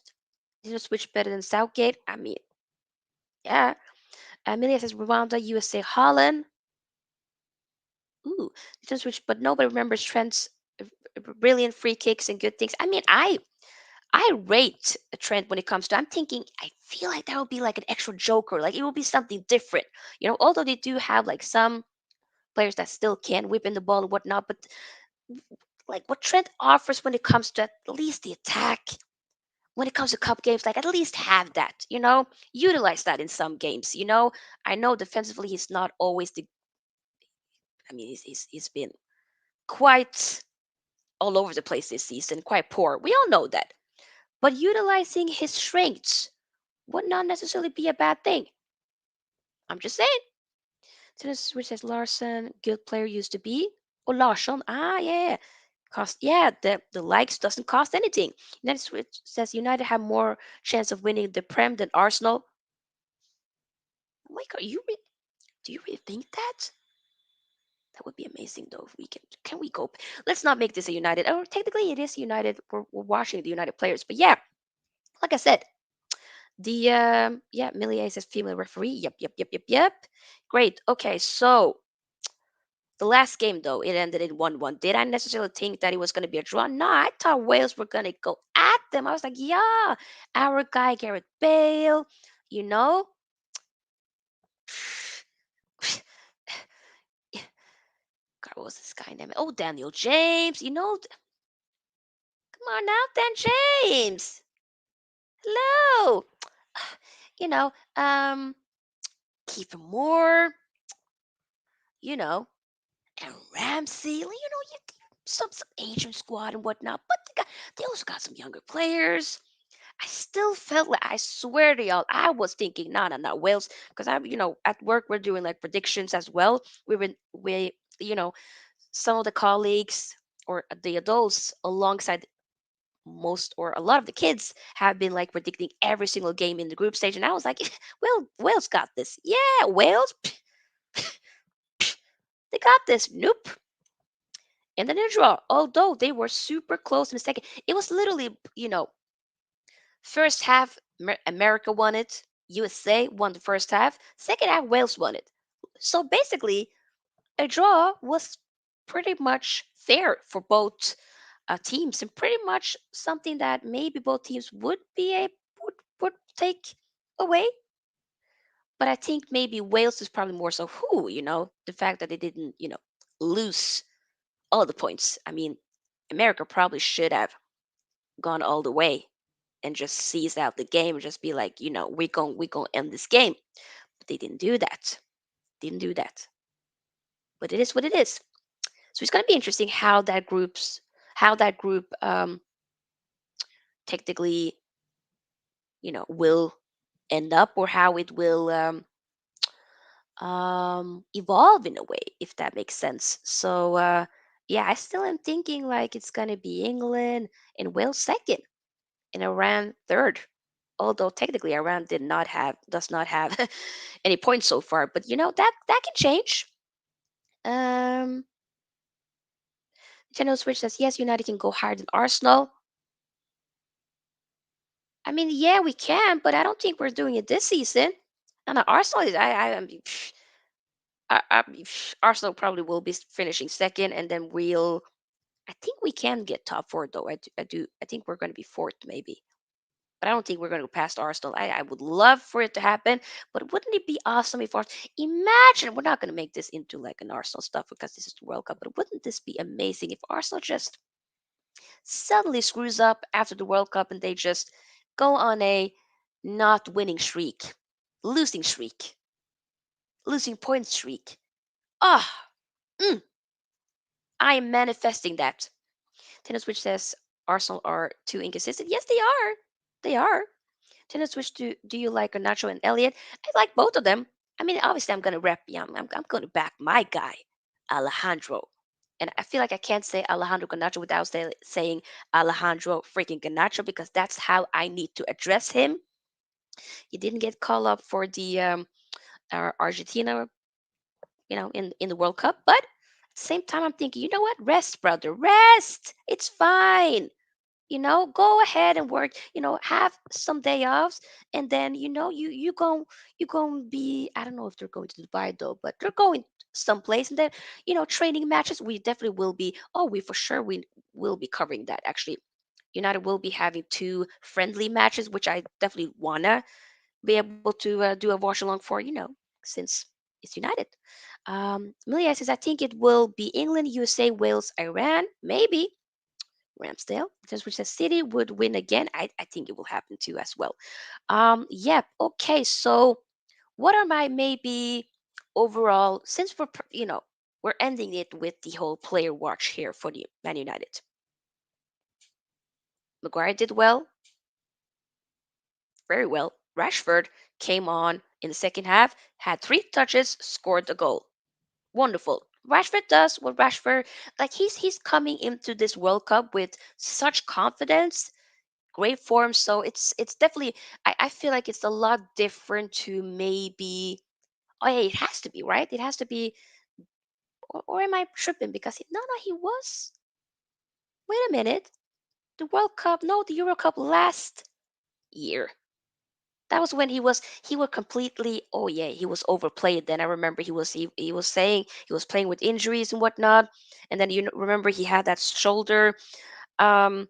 Nintendo Switch better than Southgate. I mean, yeah. Amelia says Rwanda, USA, Holland. Ooh, Nintendo Switch, but nobody remembers Trent's brilliant free kicks and good things. I mean, I rate Trent when it comes to. I'm thinking. I feel like that would be like an extra joker. Like it will be something different. Although they do have like some players that still can whip in the ball and whatnot, but like what Trent offers when it comes to at least the attack. When it comes to cup games, like at least have that. Utilize that in some games. I know defensively he's not always the. I mean, he's been quite. all over the place this season, quite poor. We all know that. But utilizing his strengths would not necessarily be a bad thing. I'm just saying. Tennis which says Larson, good player used to be. Oh, Larsson. Ah, yeah. Cost, yeah, the likes doesn't cost anything. Then which says United have more chance of winning the Prem than Arsenal. Oh my God, do you really think that? That would be amazing though if we can we go. Let's not make this a United. Oh, technically it is United. We're watching the United players, but yeah, like I said, the yeah, Millier says female referee. Yep, yep, yep, yep, yep. Great. Okay, so the last game though, it ended in 1-1. Did I necessarily think that it was gonna be a draw? No, I thought Wales were gonna go at them. I was like, yeah, our guy Gareth Bale, you know. God, what was this guy name? Oh, Daniel James. You know, come on now, Dan James. Hello. You know, Kiefer Moore, you know, and Ramsey, some Asian squad and whatnot, but they also got some younger players. I still felt like, I swear to y'all, I was thinking, no, no, no, Wales, because at work we're doing like predictions as well. You know, some of the colleagues or the adults alongside most or a lot of the kids have been like predicting every single game in the group stage, and I was like, well, Wales got this. Yeah, Wales, they got this. Nope. And then a draw. Although they were super close in the second, it was literally, first half America won it, USA won the first half, second half Wales won it. So basically, a draw was pretty much fair for both teams, and pretty much something that maybe both teams would take away. But I think maybe Wales is probably more so who, the fact that they didn't, lose all the points. I mean, America probably should have gone all the way and just seize out the game and just be like, we gonna end this game. But they didn't do that. Didn't do that. But it is what it is. So it's gonna be interesting how that group technically, will end up, or how it will evolve in a way, if that makes sense. So yeah, I still am thinking like it's gonna be England and Wales second and Iran third. Although technically Iran does not have any points so far, but that can change. Um, Nintendo Switch says yes, United can go higher than Arsenal. I mean, yeah, we can, but I don't think we're doing it this season. And Arsenal is I mean, Arsenal probably will be finishing second, and then I think we can get top four though. I think we're going to be fourth maybe, but I don't think we're going to go past Arsenal. I would love for it to happen, but wouldn't it be awesome if imagine, we're not going to make this into like an Arsenal stuff because this is the World Cup, but wouldn't this be amazing if Arsenal just suddenly screws up after the World Cup and they just go on a not winning streak, losing streak, losing point streak. Ah, mm, I am manifesting that. Tennis Switch says Arsenal are too inconsistent. Yes, they are. They are. Tennis Switch, do you like Nacho and Elliot? I like both of them. I mean, obviously, I'm gonna rep. Yeah, I'm going to back my guy, Alejandro. And I feel like I can't say Alejandro Ganacho without saying Alejandro freaking Ganacho, because that's how I need to address him. He didn't get called up for the Argentina, in the World Cup, but at the same time, I'm thinking, you know what? Rest, brother, rest. It's fine. Go ahead and work. Have some day offs, and then you going be, I don't know if they're going to Dubai though, but they're going someplace, and then training matches. We definitely will be. Oh, we for sure we will be covering that. Actually, United will be having two friendly matches, which I definitely wanna be able to do a watch along for. Since it's United. Milia says, I think it will be England, USA, Wales, Iran, maybe Ramsdale, just which says City would win again. I think it will happen too as well. Yep. Okay. So, what are my maybe overall? Since we're ending it with the whole player watch here for the Man United. Maguire did well, very well. Rashford came on in the second half, had 3 touches, scored the goal. Wonderful. Rashford does what Rashford like. He's coming into this World Cup with such confidence, great form. So it's definitely. I feel like it's a lot different to maybe. Oh yeah, it has to be right. It has to be. Or am I tripping? Because no, no, he was. Wait a minute. The World Cup, no, the Euro Cup last year. That was when he was completely. Oh yeah, he was overplayed. Then I remember he was saying he was playing with injuries and whatnot. And then remember he had that shoulder um,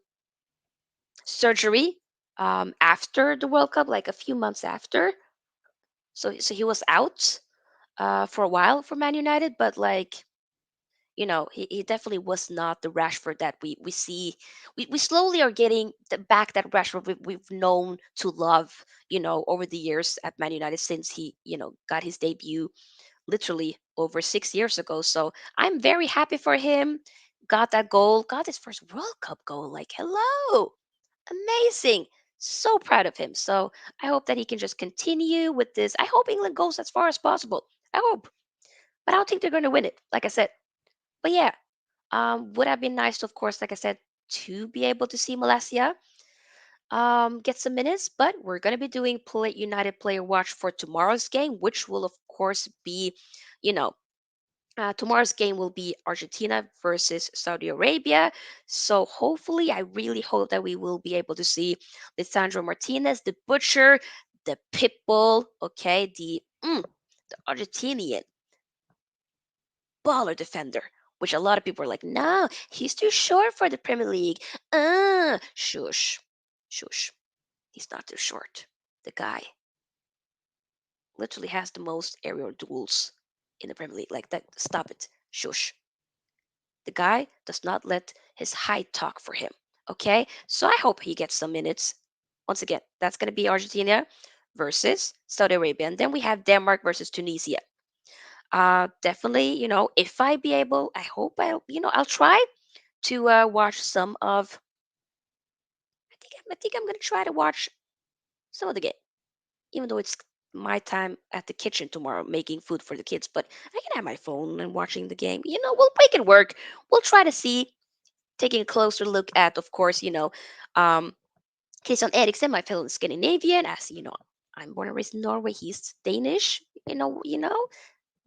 surgery after the World Cup, like a few months after. So he was out for a while for Man United, but like he definitely was not the Rashford that we see. We slowly are getting back that Rashford we've known to love, over the years at Man United since he, got his debut literally over 6 years ago. So I'm very happy for him. Got that goal, got his first World Cup goal. Like, hello, amazing. So proud of him. So I hope that he can just continue with this. I hope England goes as far as possible. I hope. But I don't think they're going to win it, like I said. But yeah, would have been nice, of course, like I said, to be able to see Malacia get some minutes. But we're going to be doing United Player Watch for tomorrow's game, which will, of course, be, you know, tomorrow's game will be Argentina versus Saudi Arabia. So hopefully, I really hope that we will be able to see Lisandro Martinez, the butcher, the pitbull, okay, the Argentinian baller defender, which a lot of people are like, no, he's too short for the Premier League. Shush, shush. He's not too short. The guy literally has the most aerial duels in the Premier League. Like that, stop it. Shush. The guy does not let his height talk for him. Okay? So I hope he gets some minutes. Once again, that's going to be Argentina versus Saudi Arabia. And then we have Denmark versus Tunisia. Definitely, if I be able, I hope I'll try to watch some of. I think I'm gonna try to watch some of the game, even though it's my time at the kitchen tomorrow making food for the kids. But I can have my phone and watching the game. We'll make it work. We'll try to see, taking a closer look at, of course, um, Christian Eriksen, my fellow Scandinavian. As you know, I'm born and raised in Norway. He's Danish.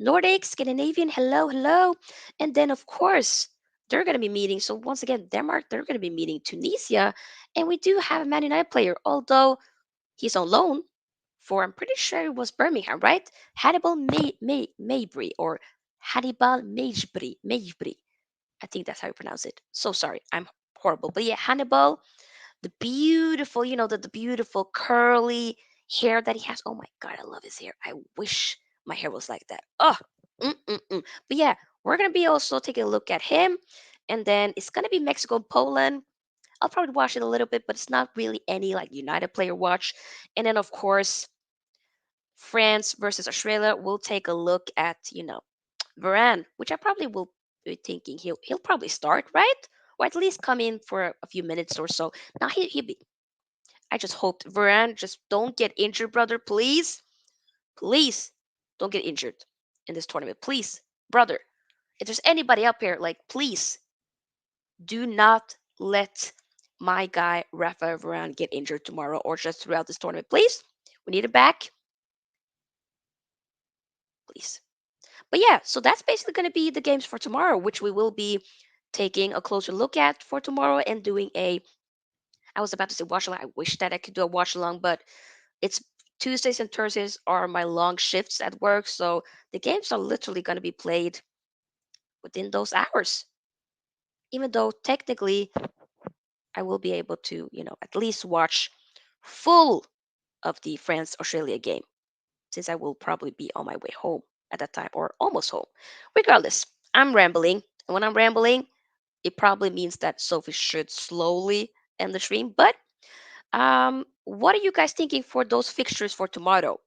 Nordic, Scandinavian, hello, hello. And then, of course, they're going to be meeting. So, once again, Denmark, they're going to be meeting Tunisia. And we do have a Man United player, although he's on loan for, I'm pretty sure it was Birmingham, right? Hannibal Mabry or Hannibal Mejbri. I think that's how you pronounce it. So sorry, I'm horrible. But yeah, Hannibal, the beautiful, the beautiful curly hair that he has. Oh my god, I love his hair. I wish my hair was like that. Oh, but yeah, we're gonna be also taking a look at him, and then it's gonna be Mexico, Poland. I'll probably watch it a little bit, but it's not really any like United player watch. And then of course, France versus Australia. We'll take a look at Varane, which I probably will be thinking he'll probably start, right? Or at least come in for a few minutes or so. Now he'll be. I just hoped Varane just don't get injured, brother. Please, please, don't get injured in this tournament. Please, brother. If there's anybody up here, like, please do not let my guy Rafael Varane get injured tomorrow or just throughout this tournament. Please, we need it back. Please. But yeah, so that's basically going to be the games for tomorrow, which we will be taking a closer look at for tomorrow and doing a. I was about to say watch along. I wish that I could do a watch along, but it's Tuesdays and Thursdays are my long shifts at work, so the games are literally going to be played within those hours. Even though technically I will be able to, at least watch full of the France Australia game, since I will probably be on my way home at that time or almost home. Regardless, I'm rambling, and when I'm rambling, it probably means that Sophie should slowly end the stream. But what are you guys thinking for those fixtures for tomorrow?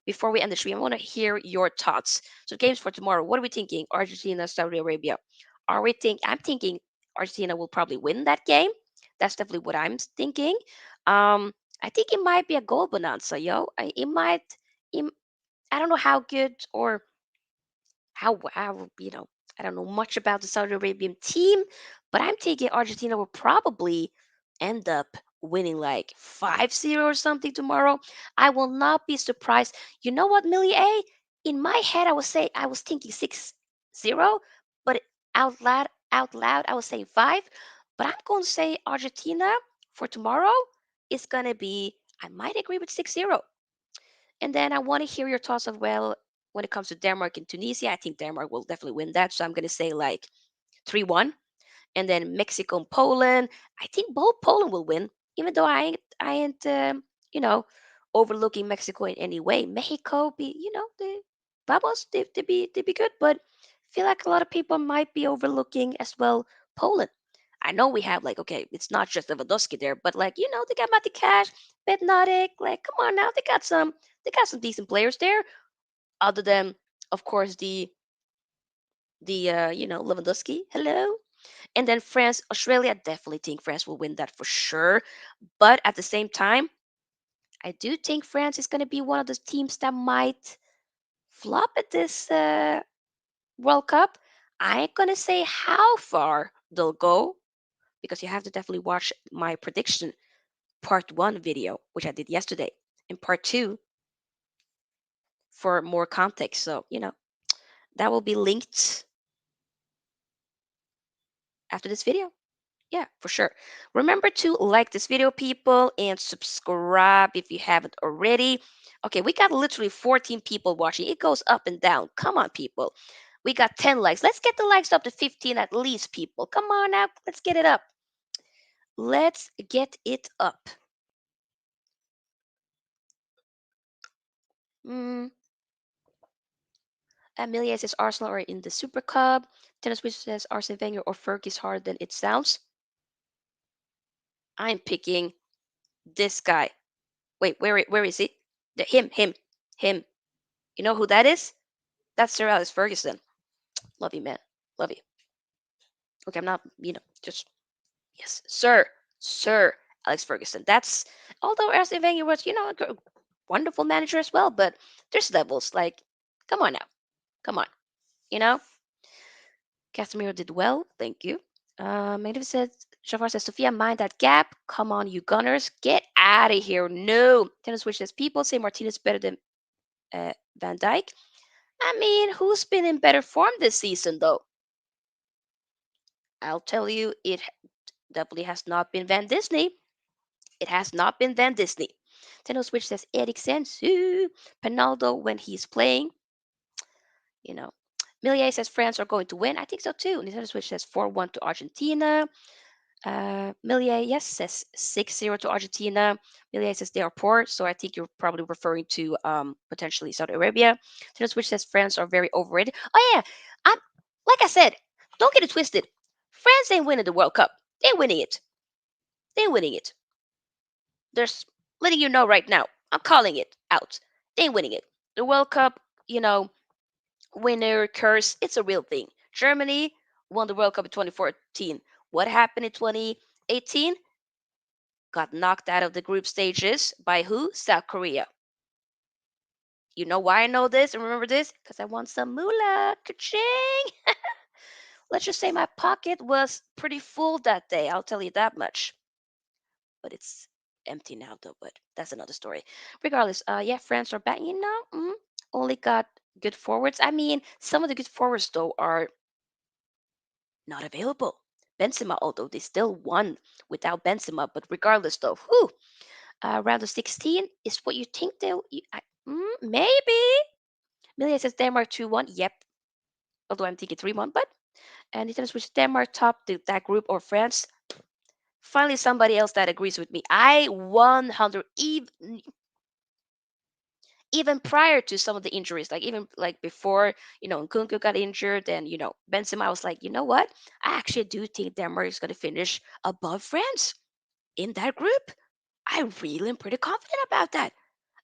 Before we end the stream, I want to hear your thoughts. So games for tomorrow. What are we thinking? Argentina, Saudi Arabia. I'm thinking Argentina will probably win that game. That's definitely what I'm thinking. Um, I think it might be a goal bonanza, yo. It might. It, I don't know how good or how I don't know much about the Saudi Arabian team, but I'm thinking Argentina will probably end up winning like 5-0 or something tomorrow. I will not be surprised. You know what, Millie A? In my head I was thinking 6-0, but out loud I was saying 5, but I'm going to say Argentina for tomorrow is going to be, I might agree with 6-0. And then I want to hear your thoughts of, well, when it comes to Denmark and Tunisia. I think Denmark will definitely win that. So I'm going to say like 3-1. And then Mexico and Poland. I think both Poland will win, even though I ain't you know, overlooking Mexico in any way. Mexico be, the Babos, they be good, but I feel like a lot of people might be overlooking as well Poland. I know we have like, okay, it's not just Lewandowski there, but like, they got Mati Cash, Bednarik, like come on now, they got some decent players there, other than of course the Lewandowski. Hello. And then France, Australia, definitely think France will win that for sure. But at the same time, I do think France is going to be one of the teams that might flop at this World Cup. I ain't going to say how far they'll go because you have to definitely watch my prediction part one video, which I did yesterday, and part two for more context. So, that will be linked after this video. Yeah, for sure. Remember to like this video, people, and subscribe if you haven't already. Okay, we got literally 14 people watching. It goes up and down. Come on, people. We got 10 likes. Let's get the likes up to 15 at least, people. Come on now. Let's get it up. Let's get it up. Mm, Amelia says Arsenal are in the Super Cup. Tennis Witch says Arsene Wenger or Ferg is harder than it sounds. I'm picking this guy. Wait, where is he? Him. You know who that is? That's Sir Alex Ferguson. Love you, man. Love you. Okay, I'm not, just yes, Sir Alex Ferguson. That's although Arsene Wenger was, a wonderful manager as well, but there's levels. Like, come on now, come on, you know. Casemiro did well, thank you. Magnificent Shafar says, Sofia, mind that gap. Come on, you Gunners, get out of here. No, tennis switch says people say Martinez better than Van Dyke. I mean, who's been in better form this season though? I'll tell you, it definitely has not been Van Disney. It has not been Van Disney. Nintendo Switch says Eriksen, Penaldo when he's playing. You know, Millier says France are going to win. I think so too. Nintendo Switch says 4-1 to Argentina. Millier, yes, says 6-0 to Argentina. Millier says they are poor, so I think you're probably referring to potentially Saudi Arabia. Nintendo Switch says France are very overrated. Oh yeah, I'm like I said, don't get it twisted. France ain't winning the World Cup. They're winning it. They're winning it. There's letting you know right now. I'm calling it out. They ain't winning it. The World Cup, winner curse, it's a real thing. Germany won the World Cup in 2014. What happened in 2018? Got knocked out of the group stages by who? South Korea. You know why I know this and remember this? Because I won some moolah. Ka-ching! Let's just say my pocket was pretty full that day. I'll tell you that much. But it's empty now though, but that's another story. Regardless, yeah, France are back. Only got good forwards. I mean, some of the good forwards though are not available. Benzema, although they still won without Benzema, but regardless though, round of 16 is what you think they'll. Maybe. Milia says Denmark 2-1. Yep. Although I'm thinking 3-1, but anytime switch Denmark top that group or France. Finally, somebody else that agrees with me. I 100 even prior to some of the injuries, like even like before, Nkunku got injured and, Benzema, I was like, you know what? I actually do think Denmark is going to finish above France in that group. I really am pretty confident about that.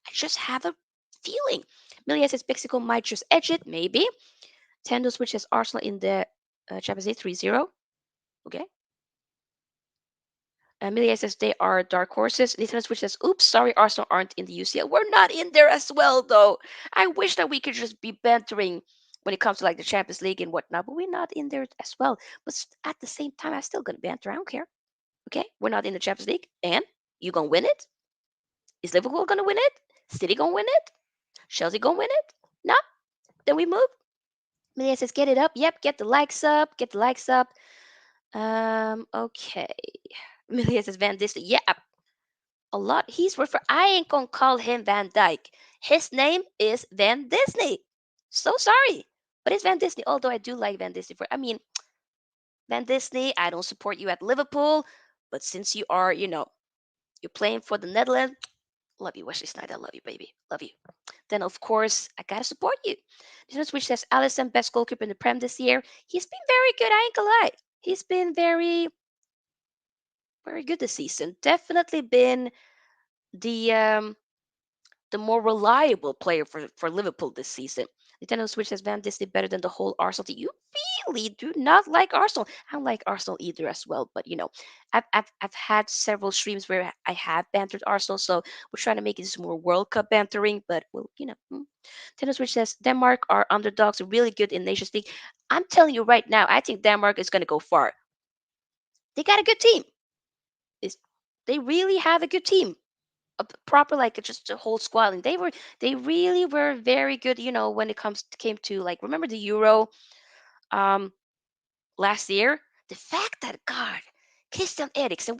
I just have a feeling. Milia says Mexico might just edge it, maybe. Tendo switches Arsenal in the Champions League 3-0. Okay. Amelia says they are dark horses. Nintendo Switch says, oops, sorry, Arsenal aren't in the UCL. We're not in there as well, though. I wish that we could just be bantering when it comes to like the Champions League and whatnot, but we're not in there as well. But at the same time, I'm still going to banter. I don't care. Okay? We're not in the Champions League. And you going to win it? Is Liverpool going to win it? City going to win it? Chelsea going to win it? No? Then we move. Amelia says, get it up. Yep, get the likes up. Get the likes up. Okay. Amelia says, Van Disney. Yeah, a lot. He's refer. I ain't gonna call him Van Dyke. His name is Van Disney. So sorry, but it's Van Disney. Although I do like Van Disney for. I mean, Van Disney. I don't support you at Liverpool, but since you are, you're playing for the Netherlands. Love you, Wesley Sneijder. I love you, baby. Love you. Then of course I gotta support you. This which says Allison best goalkeeper in the Prem this year. He's been very good. I ain't gonna lie. He's been very, very good this season. Definitely been the more reliable player for Liverpool this season. Nintendo Switch says Van Disney better than the whole Arsenal team. You really do not like Arsenal. I don't like Arsenal either as well, but I've had several streams where I have bantered Arsenal, so we're trying to make this more World Cup bantering, but Nintendo Switch says Denmark are underdogs, really good in Nations League. I'm telling you right now, I think Denmark is going to go far. They got a good team. Is they really have a good team, a proper like just a whole squad, and they really were very good. When it came to like remember the Euro um last year, the fact that God. Christian Eriksen,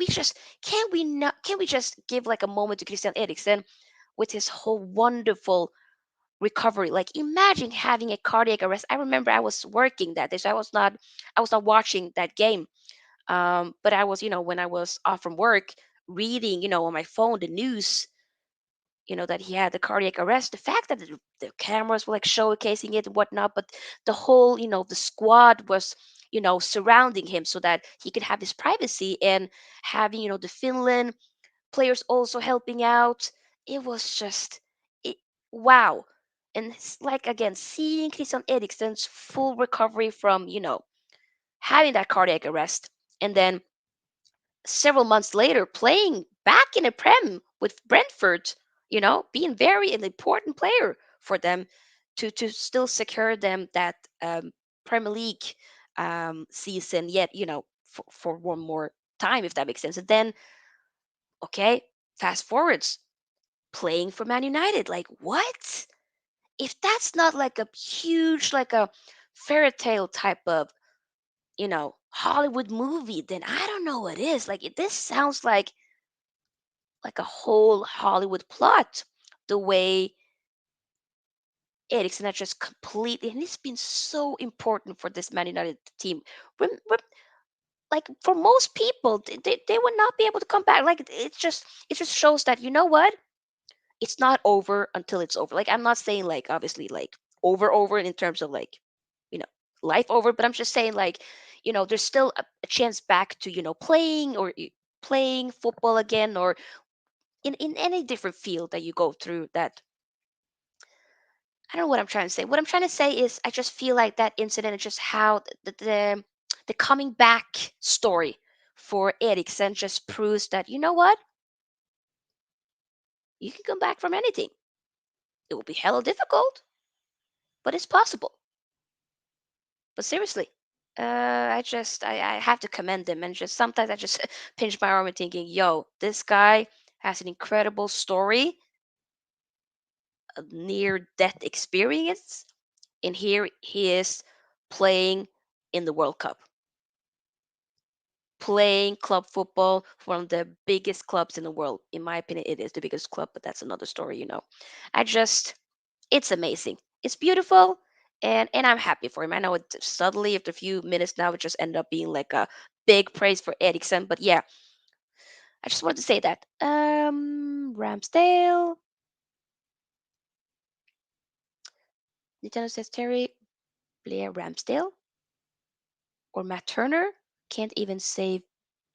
can we just give like a moment to Christian Eriksen with his whole wonderful recovery? Like imagine having a cardiac arrest. I remember I was working that day, so I was not watching that game. But I was, when I was off from work, reading, on my phone, the news, that he had the cardiac arrest. The fact that the cameras were like showcasing it and whatnot, but the whole, the squad was, surrounding him so that he could have his privacy, and having, the Finland players also helping out. It was just, it, wow. And it's like, again, seeing Christian Eriksen's full recovery from, having that cardiac arrest, and then several months later playing back in the Prem with Brentford, being very an important player for them to still secure them that Premier League season yet, for one more time, if that makes sense. And then, okay, fast forwards, playing for Man United. Like, what? If that's not like a huge, like a fairy tale type of, Hollywood movie, then I don't know what is. Like, this sounds like a whole Hollywood plot. The way Eriksen has just completely, and he's been so important for this Man United team. Like for most people, they would not be able to come back. Like it just shows that it's not over until it's over. Like I'm not saying like obviously like over in terms of like you know life over, but I'm just saying like there's still a chance back to playing or playing football again, or in any different field that you go through. That I don't know what I'm trying to say. What I'm trying to say is I just feel like that incident is just how the coming back story for Eriksen just proves that you can come back from anything. It will be hella difficult, but it's possible. But seriously, I have to commend him, and just sometimes I just pinch my arm and thinking, yo, this guy has an incredible story, a near death experience, and here he is playing in the World Cup, playing club football for one of the biggest clubs in the world. In my opinion, it is the biggest club, but that's another story. I just, it's amazing. It's beautiful, and I'm happy for him. I know it suddenly, after a few minutes now, it just ended up being like a big praise for Eriksen. But yeah, I just wanted to say that. Ramsdale, Nintendo says Terry Blair Ramsdale or Matt Turner can't even save.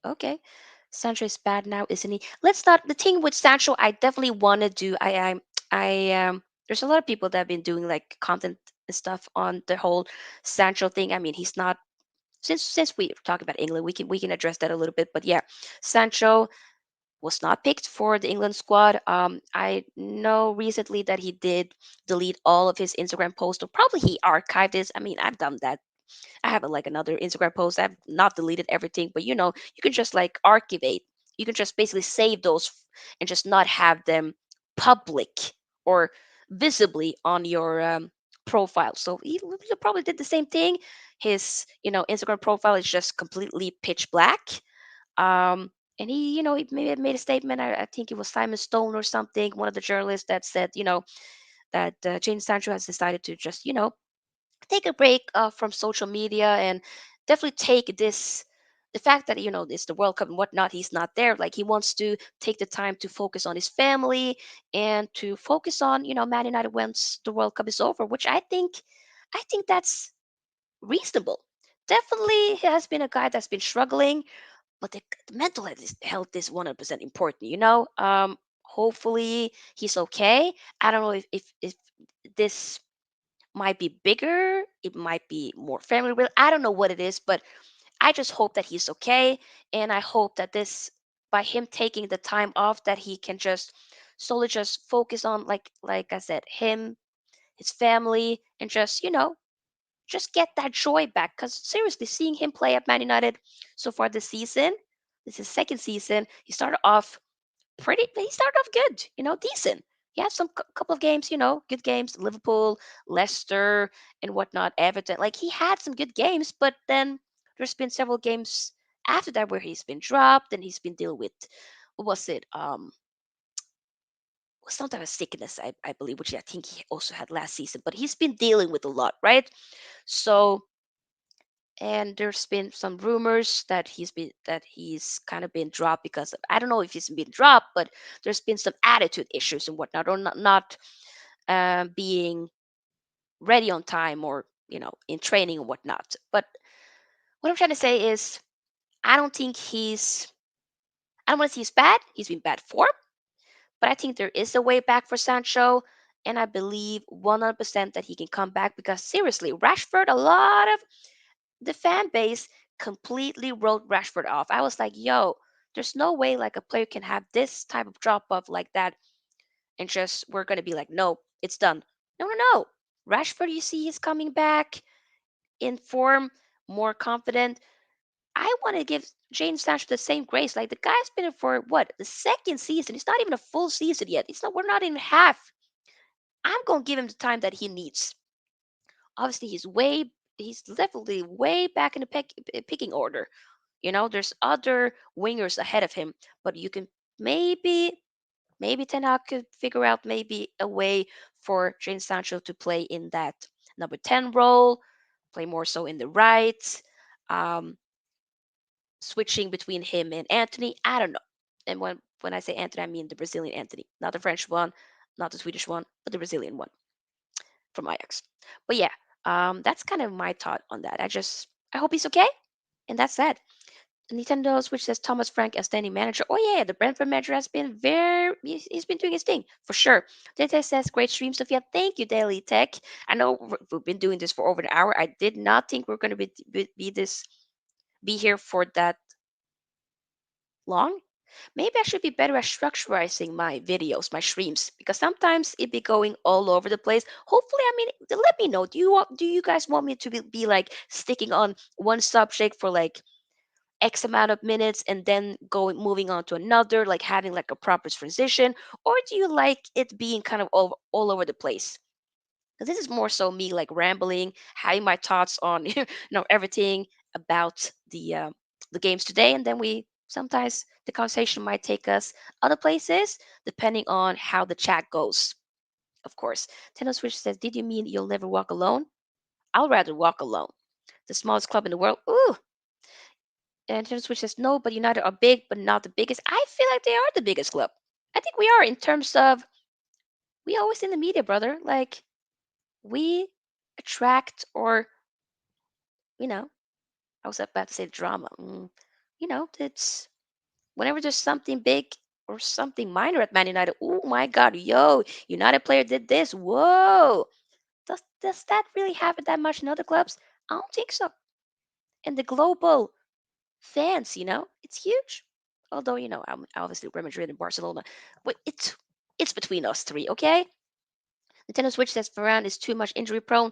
Okay. Sancho is bad now, isn't he? Let's not. The thing with Sancho, I definitely want to do. There's a lot of people that have been doing like content and stuff on the whole Sancho thing. I mean, he's not. since we talk about England, we can address that a little bit. But yeah, Sancho was not picked for the England squad. I know recently that he did delete all of his Instagram posts, or probably he archived this. I mean, I've done that. I have like another Instagram post. I've not deleted everything, but you can just like archivate. You can just basically save those and just not have them public or visibly on your profile. So he probably did the same thing. His Instagram profile is just completely pitch black. Um, and he made a statement. I think it was Simon Stone or something, one of the journalists that said, that Jane Sancho has decided to just, take a break from social media and definitely take this the fact that it's the World Cup and whatnot. He's not there. Like he wants to take the time to focus on his family and to focus on Man United once the World Cup is over, which I think that's reasonable. Definitely, he has been a guy that's been struggling, but the mental health is 100% important. Hopefully he's okay. I don't know if this might be bigger, it might be more family real. I don't know what it is, but I just hope that he's okay. And I hope that this, by him taking the time off, that he can just solely just focus on, like I said, him, his family, and just get that joy back. Because seriously, seeing him play at Man United so far this season, this is his second season. He started off good, decent. He had some couple of games, good games. Liverpool, Leicester, and whatnot. Everton. Like he had some good games, but then there's been several games after that where he's been dropped and he's been dealing with, what was it? Some type of sickness, I believe, which I think he also had last season. But he's been dealing with a lot, right? So, and there's been some rumors that he's kind of been dropped because of, I don't know if he's been dropped, but there's been some attitude issues and whatnot, or not being ready on time, or in training and whatnot. But what I'm trying to say is, I don't think I don't want to see he's bad. He's been bad form, but I think there is a way back for Sancho. And I believe 100% that he can come back, because seriously, Rashford, a lot of the fan base completely wrote Rashford off. I was like, yo, there's no way like a player can have this type of drop off like that, and just we're gonna be like, no, it's done. No, no, no. Rashford, you see, he's coming back in form, more confident. I want to give James Sancho the same grace. Like the guy's been in for what, the second season. It's not even a full season yet. It's not. We're not in half. I'm gonna give him the time that he needs. Obviously, he's definitely way back in the picking order. There's other wingers ahead of him, but you can maybe Ten Hag could figure out maybe a way for Jadon Sancho to play in that number 10 role, play more so in the right, um, switching between him and Anthony. I don't know. And when I say Anthony, I mean the Brazilian Anthony, not the French one, not the Swedish one, but the Brazilian one from Ajax. But yeah, that's kind of my thought on that. I hope he's okay, and that's that. Nintendo Switch says Thomas Frank as standing manager. Oh yeah, the Brentford manager has been he's been doing his thing for sure. Data says great stream, Sophia. Thank you, Daily Tech. I know we've been doing this for over an hour. I did not think we're going to be here for that long. Maybe I should be better at structurizing my videos, my streams, because sometimes it be going all over the place. Hopefully, I mean, let me know. Do you guys want me to be like sticking on one subject for like X amount of minutes and then moving on to another, like having like a proper transition, or do you like it being kind of all over the place? Because this is more so me like rambling, having my thoughts on everything about the games today, and then we sometimes the conversation might take us other places depending on how the chat goes. Of course, Tendo Switch says, "Did you mean you'll never walk alone?" I'll rather walk alone. The smallest club in the world. Ooh, and Nintendo Switch says no, but United are big, but not the biggest. I feel like they are the biggest club. I think we are in terms of we always in the media, brother. Like we attract, or I was about to say drama. It's whenever there's something big or something minor at Man United. Oh my God, yo, United player did this. Whoa, does that really happen that much in other clubs? I don't think so. and the global fans. It's huge. Although I'm obviously Real Madrid and Barcelona, but it's between us three, okay? Nintendo Switch says Varane is too much injury prone.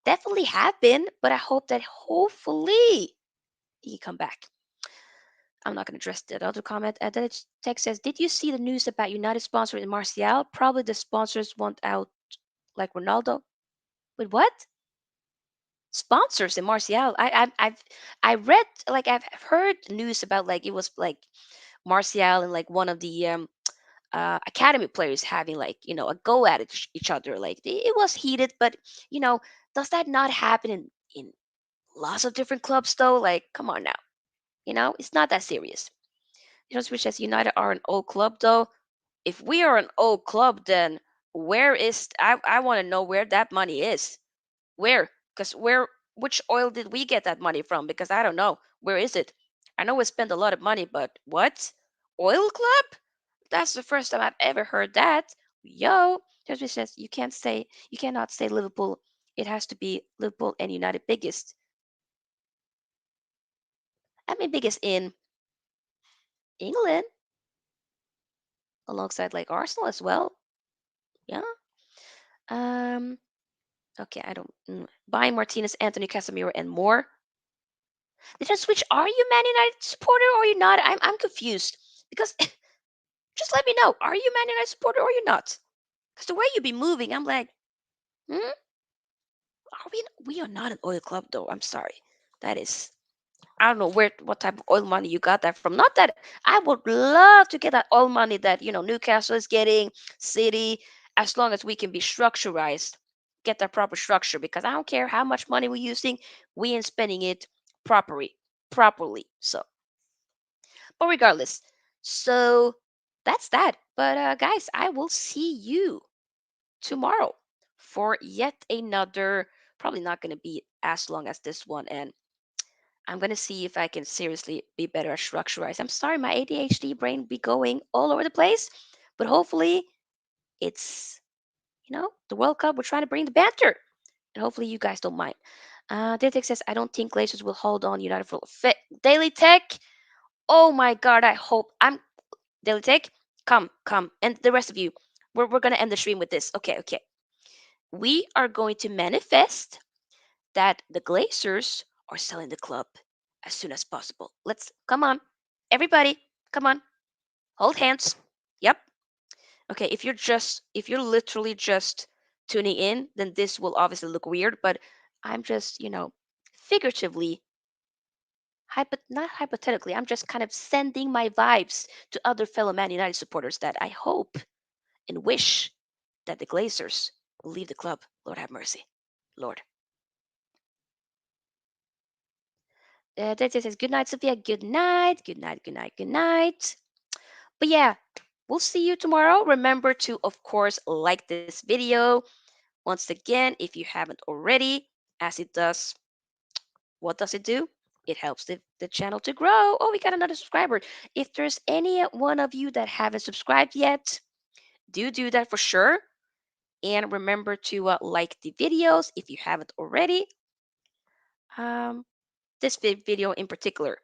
Definitely have been, but I hope that hopefully he can come back. I'm not going to address that other comment. Then text says, "Did you see the news about United sponsoring Martial? Probably the sponsors want out like Ronaldo." Wait, what? Sponsors in Martial? I read, like, I've heard news about, like, it was like Martial and like one of the academy players having, like, a go at each other. Like, it was heated, but you know, does that not happen in lots of different clubs though? Like, come on now. It's not that serious. Which as United are an old club though. If we are an old club, then where is I want to know where that money is. Where? Because which oil did we get that money from? Because I don't know. Where is it? I know we spend a lot of money, but what? Oil club? That's the first time I've ever heard that. Yo, Judge says you cannot say Liverpool. It has to be Liverpool and United biggest. I mean biggest in England, alongside like Arsenal as well. Yeah. Um. Okay, I don't. Buying Martinez, Anthony Casemiro, and more. Did I switch? Are you Man United supporter or are you not? I'm confused because just let me know. Are you Man United supporter or you're not? Because the way you be moving, I'm like, hmm? Are we? We are not an oil club though. I'm sorry. That is. I don't know what type of oil money you got that from. Not that I would love to get that oil money that Newcastle is getting, City, as long as we can be structurized, get that proper structure. Because I don't care how much money we're using, we ain't spending it properly. So, but regardless, so that's that. But guys, I will see you tomorrow for yet another. Probably not going to be as long as this one, and I'm gonna see if I can seriously be better at structurized. I'm sorry, my ADHD brain be going all over the place, but hopefully it's the World Cup. We're trying to bring the banter, and hopefully you guys don't mind. Daily Tech says I don't think Glaciers will hold on United for Daily Tech. Oh my God, I hope I'm Daily Tech. Come, and the rest of you. We're gonna end the stream with this. Okay, okay. We are going to manifest that the Glazers are selling the club as soon as possible. Let's come on, everybody, come on, hold hands. Yep. Okay, if you're literally just tuning in, then this will obviously look weird, but I'm just, figuratively, not hypothetically, I'm just kind of sending my vibes to other fellow Man United supporters that I hope and wish that the Glazers will leave the club. Lord have mercy. Lord. Tete says, good night, Sophia. Good night. Good night. Good night. Good night. But yeah, we'll see you tomorrow. Remember to, of course, like this video. Once again, if you haven't already, as it does, what does it do? It helps the channel to grow. Oh, we got another subscriber. If there's any one of you that haven't subscribed yet, do that for sure. And remember to like the videos if you haven't already. Um, this video in particular.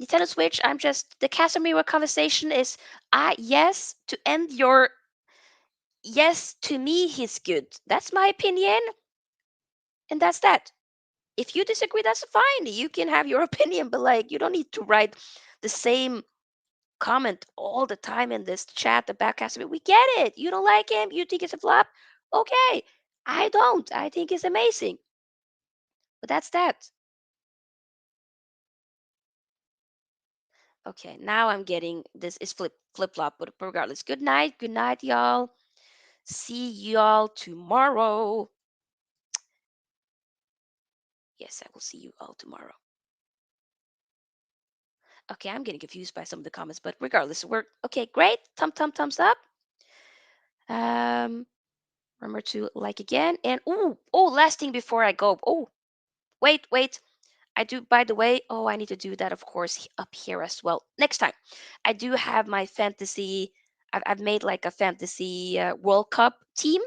Nintendo Switch, I'm just the Casemiro conversation is yes to end your yes to me he's good. That's my opinion, and that's that. If you disagree, that's fine. You can have your opinion, but like you don't need to write the same comment all the time in this chat about Casemiro. We get it. You don't like him. You think it's a flop. Okay, I don't. I think it's amazing. But that's that. Okay, now I'm getting this is flip flop, but regardless. Good night, y'all. See y'all tomorrow. Yes, I will see you all tomorrow. Okay, I'm getting confused by some of the comments, but regardless, we're okay. Great, thumbs up. Um, remember to like again, and last thing before I go. Oh, wait. I do. By the way, I need to do that, of course, up here as well. Next time, I do have my fantasy. I've made like a fantasy World Cup team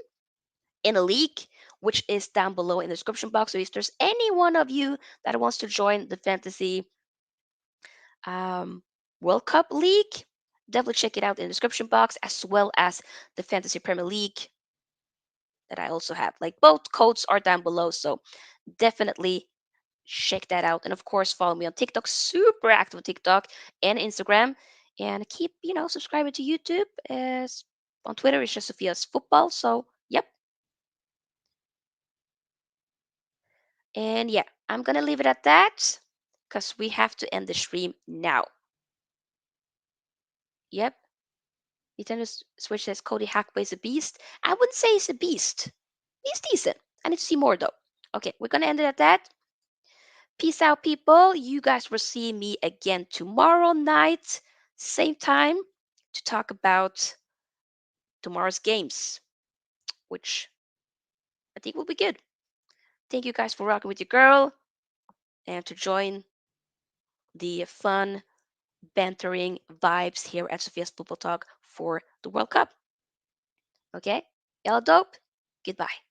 in a league which is down below in the description box. So if there's any one of you that wants to join the fantasy um, World Cup League, definitely check it out in the description box, as well as the Fantasy Premier League that I also have. Like both codes are down below, so definitely check that out. And of course, follow me on TikTok, super active on TikTok and Instagram, and keep subscribing to YouTube. As on Twitter, it's just Sofia's Football. So yep, and yeah, I'm gonna leave it at that because we have to end the stream now. Yep, Nintendo Switch says Cody Hackaway is a beast. I wouldn't say he's a beast. He's decent. I need to see more though. Okay, we're gonna end it at that. Peace out, people. You guys will see me again tomorrow night, same time, to talk about tomorrow's games, which I think will be good. Thank you guys for rocking with your girl and to join the fun, bantering vibes here at Sophia's Football Talk for the World Cup. Okay? Y'all dope? Goodbye.